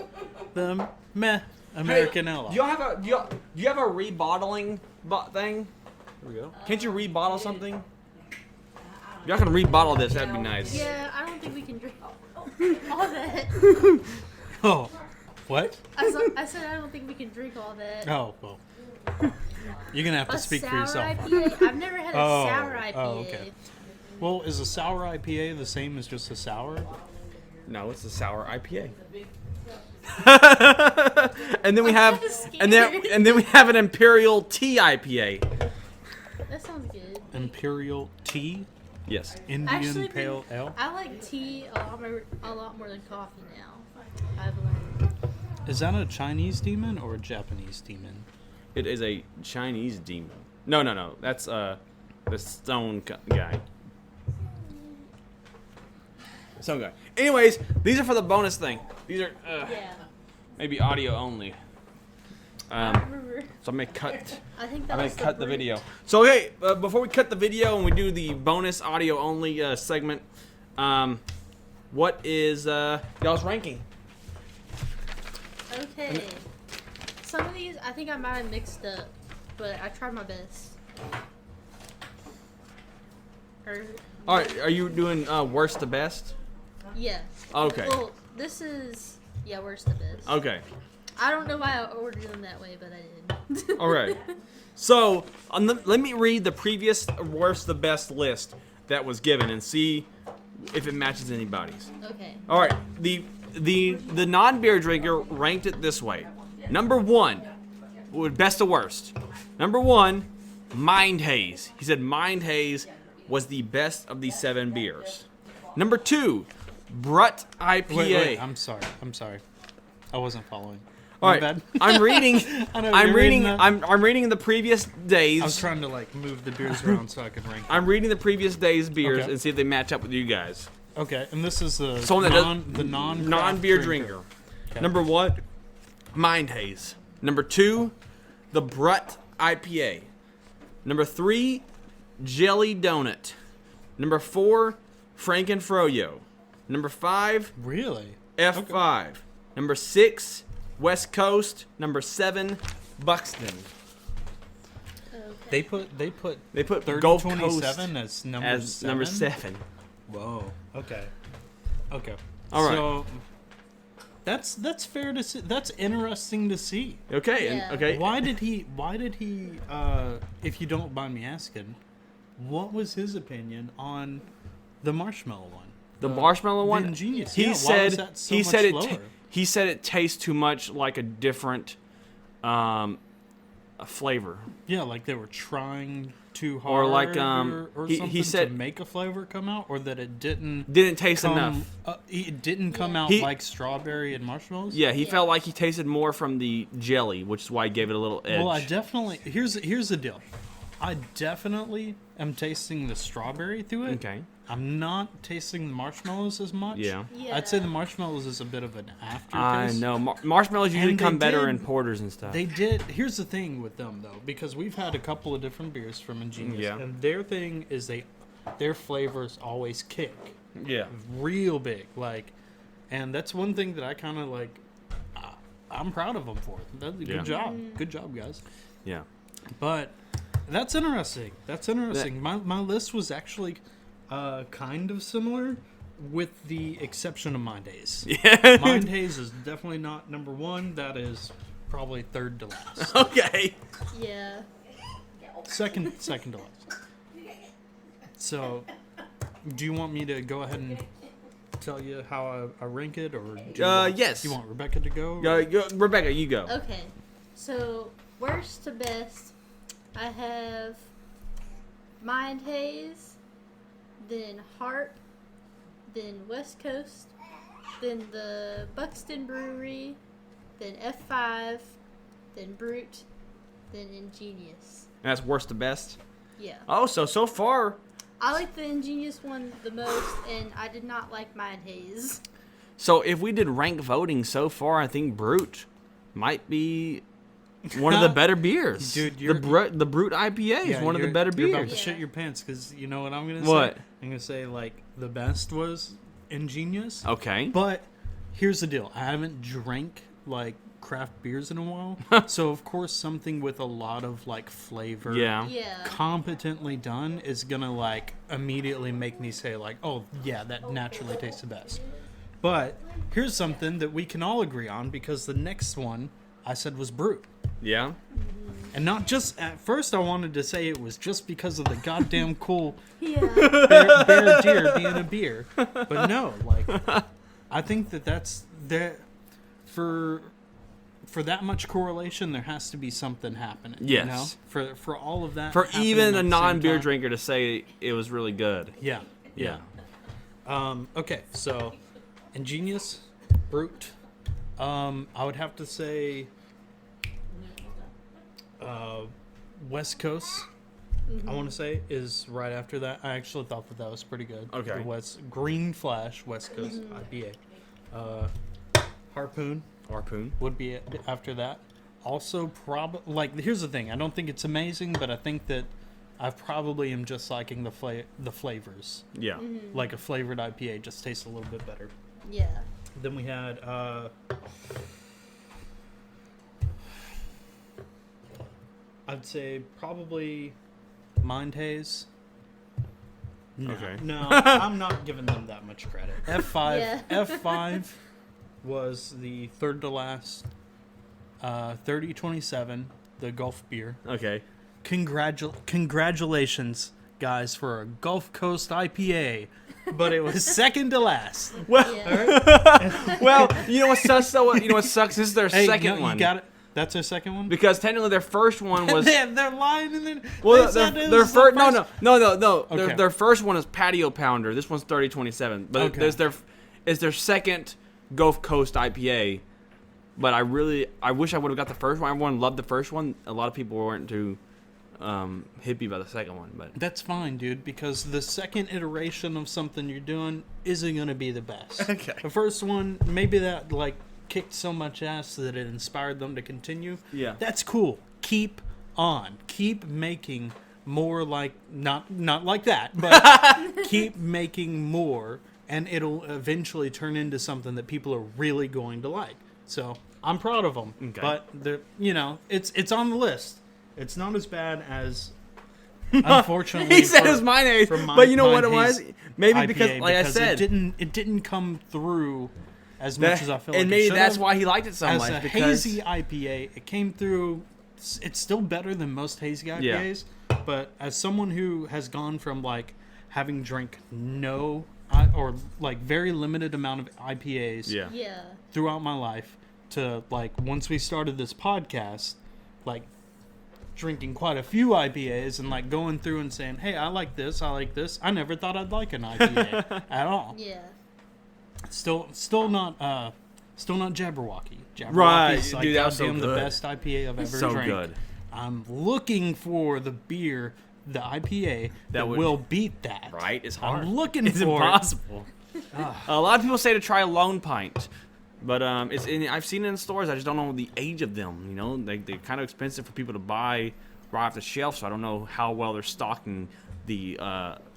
S5: the Meh American Ale.
S2: Do you have a rebottling thing? There we go. Can't you rebottle something? Y'all can rebottle this. That'd be nice.
S6: Yeah, I don't think we can drink all that.
S5: Oh, what?
S6: I said I don't think we can drink all that.
S5: Oh well, you're gonna have to
S6: A
S5: speak for
S6: sour
S5: yourself.
S6: IPA? I've never had a
S5: Oh,
S6: sour IPA.
S5: oh, okay. Well, is a sour IPA the same as just a sour?
S2: No, it's a sour IPA. and then we have and then we have an Imperial Tea IPA.
S6: That sounds good.
S5: Imperial Tea,
S2: Yes.
S5: Indian
S6: Actually,
S5: Pale Ale.
S6: I like tea a lot more than coffee now. I've learned.
S5: Is that a Chinese demon or a Japanese demon?
S2: It is a Chinese demon. No. That's the stone guy. Stone guy. Anyways, these are for the bonus thing. These are
S6: Yeah.
S2: maybe audio only.
S6: I remember.
S2: So I may cut.
S6: I think that
S2: I'm gonna
S6: was
S2: cut the
S6: Brute.
S2: video. So okay, before we cut the video and we do the bonus audio only segment, what is y'all's ranking?
S6: Okay. Some of these I think I might have mixed up, but I tried my best.
S2: All right, are you doing worst to best?
S6: Yeah.
S2: Okay.
S6: Well, this is worst to best.
S2: Okay.
S6: I don't know why I ordered them that way, but I did.
S2: All right. So let me read the previous worst to best list that was given and see if it matches anybody's.
S6: Okay.
S2: All right. The non-beer drinker ranked it this way. Number 1, best to worst. Number 1, Mind Haze. He said Mind Haze was the best of the 7 beers. Number 2, Brut IPA.
S5: Wait, I'm sorry. I wasn't following.
S2: All
S5: My
S2: right,
S5: bad.
S2: I'm reading.
S5: I know,
S2: I'm
S5: you're
S2: reading.
S5: that.
S2: I'm reading the previous days.
S5: I was trying to like move the beers around so I could rank them.
S2: I'm reading the previous days beers
S5: Okay.
S2: and see if they match up with you guys.
S5: Okay, and this is the
S2: Someone that non-beer
S5: drinker.
S2: drinker. Number 1, Mind Haze. Number 2, the Brut IPA. Number 3, Jelly Donut. Number 4, Frankenfroyo. Number 5,
S5: Really?
S2: F5. Number 6, West Coast. Number 7, Buxton.
S5: They put
S2: They put
S5: 30,
S2: Gulf
S5: 27
S2: Coast
S5: as number
S2: as
S5: 7?
S2: number 7.
S5: Whoa. Okay.
S2: All right.
S5: So that's fair to see. That's interesting to see.
S2: Okay.
S6: Yeah.
S2: And, okay.
S5: Why did he if you don't mind me asking, what was his opinion on the marshmallow one?
S2: The marshmallow one.
S5: ingenious.
S2: He
S5: Yeah, why
S2: said.
S5: was that so
S2: he
S5: much
S2: said it.
S5: lower?
S2: He said it tastes too much like a different, a flavor.
S5: Yeah, like they were trying too hard,
S2: Or like,
S5: or
S2: he
S5: something
S2: said-
S5: to make a flavor come out, or that it didn't
S2: Taste
S5: come,
S2: enough.
S5: It didn't come out
S2: He-
S5: like strawberry and marshmallows.
S2: Yeah, he felt like he tasted more from the jelly, which is why he gave it a little edge.
S5: Well, I definitely here's the deal. I definitely am tasting the strawberry through it.
S2: Okay.
S5: I'm not tasting the marshmallows as much.
S2: Yeah.
S6: Yeah.
S5: I'd say the marshmallows is a bit of an aftertaste.
S2: I know. Marshmallows usually
S5: And they
S2: come better
S5: did-
S2: in porters and stuff.
S5: They did. Here's the thing with them though, because we've had a couple of different beers from Ingenious,
S2: Yeah.
S5: and their thing is their flavors always kick
S2: Yeah.
S5: real big, like, and that's one thing that I kind of like. I'm proud of them for. That's a
S2: Yeah.
S5: good job. Good job, guys.
S2: Yeah.
S5: But that's interesting. That's interesting. My list was actually kind of similar, with the exception of Mind Haze.
S2: Yeah.
S5: Mind Haze is definitely not number 1. That is probably third to last.
S2: Okay.
S6: Yeah.
S5: second to last. So, do you want me to go ahead and tell you how I rank it, or do you want,
S2: yes.
S5: you want Rebecca to go?
S2: Rebecca, you go.
S6: Okay. So, worst to best, I have Mind Haze, then Harp, then West Coast, then the Buxton Brewery, then F5, then Brute, then Ingenious.
S2: That's worst to best.
S6: Yeah.
S2: Oh, so far.
S6: I like the Ingenious one the most, and I did not like Mind Haze.
S2: So if we did rank voting so far, I think Brute might be one of the better beers.
S5: Dude,
S2: the Brute IPA is one of the better
S5: You're about
S2: beers.
S5: to shit your pants, because you know what I'm gonna
S2: What?
S5: say? I'm gonna say like the best was Ingenious.
S2: Okay.
S5: But here's the deal: I haven't drank like craft beers in a while, so of course something with a lot of like flavor,
S2: Yeah.
S6: Yeah.
S5: competently done, is gonna like immediately make me say like, oh yeah, that naturally tastes the best. But here's something that we can all agree on, because the next one I said was Brute.
S2: Yeah.
S5: And not just at first, I wanted to say it was just because of the goddamn cool
S6: Yeah.
S5: bear deer being a beer, but no, like I think that's there for that much correlation. There has to be something happening.
S2: Yes.
S5: You know? For all of that.
S2: For
S5: happening
S2: even
S5: at
S2: a
S5: the same
S2: non-beer
S5: time.
S2: drinker to say it was really good.
S5: Yeah.
S2: Yeah.
S5: Okay, so Ingenious, Brute. I would have to say West Coast, I want to say, is right after that. I actually thought that was pretty good.
S2: Okay.
S5: The Green Flash West Coast IPA. Harpoon would be after that. Also, here's the thing. I don't think it's amazing, but I think that I probably am just liking the flavors.
S2: Yeah.
S5: Like a flavored IPA just tastes a little bit better.
S6: Yeah.
S5: Then we had I'd say probably Mind Haze,
S2: Okay.
S5: No, I'm not giving them that much credit. F5,
S6: Yeah.
S5: F5 was the third to last. 3027, the Gulf beer.
S2: Okay.
S5: Congratulations, guys, for a Gulf Coast IPA, but it was second to last.
S2: Well,
S6: Yeah.
S2: well, you know what sucks though? You know what sucks? This is their
S5: Hey,
S2: second
S5: no,
S2: one.
S5: You got it. That's their second one.
S2: Because technically their first one was.
S5: They're lying and then.
S2: Well,
S5: they said it
S2: their
S5: was the
S2: first. No.
S5: Okay.
S2: Their first one is Patio Pounder. This one's 3027. But
S5: Okay.
S2: there's their second Gulf Coast IPA. But I wish I would have got the first one. Everyone loved the first one. A lot of people weren't too hippie about the second one. But
S5: That's fine, dude, because the second iteration of something you're doing isn't going to be the best.
S2: Okay.
S5: The first one, maybe that, like, kicked so much ass that it inspired them to continue.
S2: Yeah.
S5: That's cool. Keep on. Keep making more like, not like that, but keep making more, and it'll eventually turn into something that people are really going to like. So I'm proud of them.
S2: Okay.
S5: But, it's on the list. It's not as bad as... Unfortunately,
S2: he said it was mine age, but you know what it was? Maybe because, like I said,
S5: it didn't come through as much as I feel like
S2: and
S5: it
S2: maybe
S5: should
S2: that's
S5: have.
S2: why he liked it so
S5: As
S2: much.
S5: a
S2: Because
S5: hazy IPA, it came through. It's still better than most hazy IPAs, but as someone who has gone from like having drank no or like very limited amount of IPAs
S2: yeah,
S6: Yeah.
S5: throughout my life to like once we started this podcast, like drinking quite a few IPAs and like going through and saying, hey, I like this, I never thought I'd like an IPA at all.
S6: Yeah.
S5: Still not Jabberwocky.
S2: Right,
S5: like
S2: dude, that was so
S5: goddamn the
S2: good.
S5: best IPA I've ever
S2: so
S5: drank.
S2: good.
S5: I'm looking for the beer, the IPA that will beat that.
S2: Right? It's hard.
S5: I'm looking
S2: it's
S5: for
S2: impossible. A lot of people say to try a Lone Pint, but I've seen it in stores. I just don't know the age of them. You know, they're kind of expensive for people to buy right off the shelf, so I don't know how well they're stocking the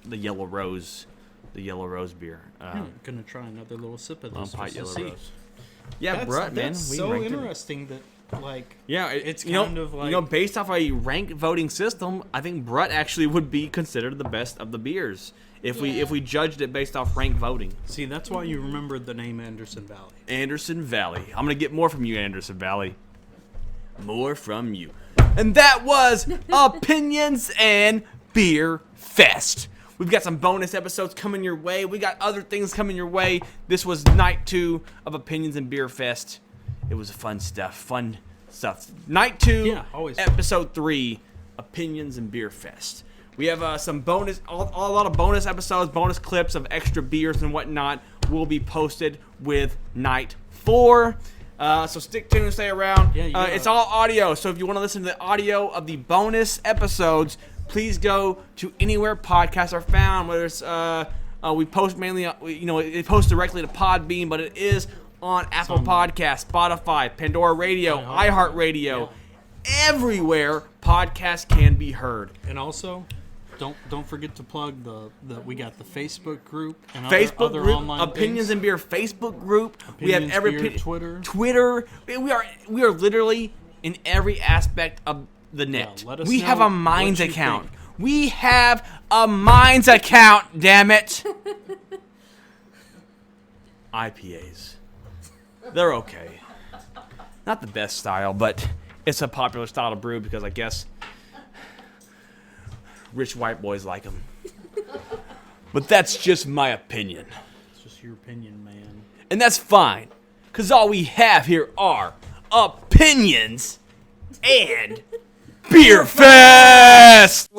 S2: Yellow Rose, beer.
S5: I'm gonna try another little sip of
S2: Lone
S5: this.
S2: Pint
S5: just to
S2: Yellow
S5: see.
S2: Rose. Yeah, Brett, man,
S5: That's
S2: we
S5: so
S2: ranked it.
S5: interesting that like
S2: Yeah,
S5: it's
S2: you know,
S5: kind of like
S2: based off a ranked voting system, I think Brett actually would be considered the best of the beers if we judged it based off ranked voting.
S5: see that's why you remembered the name Anderson Valley.
S2: Anderson Valley. I'm gonna get more from you, Anderson Valley. More from you. And that was Opinions and Beer Fest. We've got some bonus episodes coming your way. We got other things coming your way. This was night 2 of Opinions and Beer Fest. It was fun stuff. Night 2,
S5: Yeah, always.
S2: episode 3, Opinions and Beer Fest. We have some bonus, a lot of bonus episodes, bonus clips of extra beers and whatnot will be posted with night 4. So stick tuned, stay around.
S5: Yeah,
S2: it's all audio, so if you want to listen to the audio of the bonus episodes, please go to anywhere podcasts are found. Whether it's we post mainly, it posts directly to Podbean, but it is on Apple Podcasts, Spotify, Pandora Radio, iHeartRadio, everywhere podcasts can be heard.
S5: And also, don't forget to plug the we got the Facebook group and
S2: Facebook
S5: other
S2: group,
S5: online
S2: Opinions
S5: things.
S2: and Beer Facebook group. We have
S5: Opinions
S2: every
S5: Beer,
S2: Twitter. We are literally in every aspect of the net.
S5: let us
S2: We
S5: know
S2: have a Minds
S5: what you
S2: account.
S5: think.
S2: We have a Minds account. Damn it. IPAs. They're okay. Not the best style, but it's a popular style to brew because I guess rich white boys like them. But that's just my opinion.
S5: It's just your opinion, man.
S2: And that's fine, because all we have here are opinions and Beer Fest!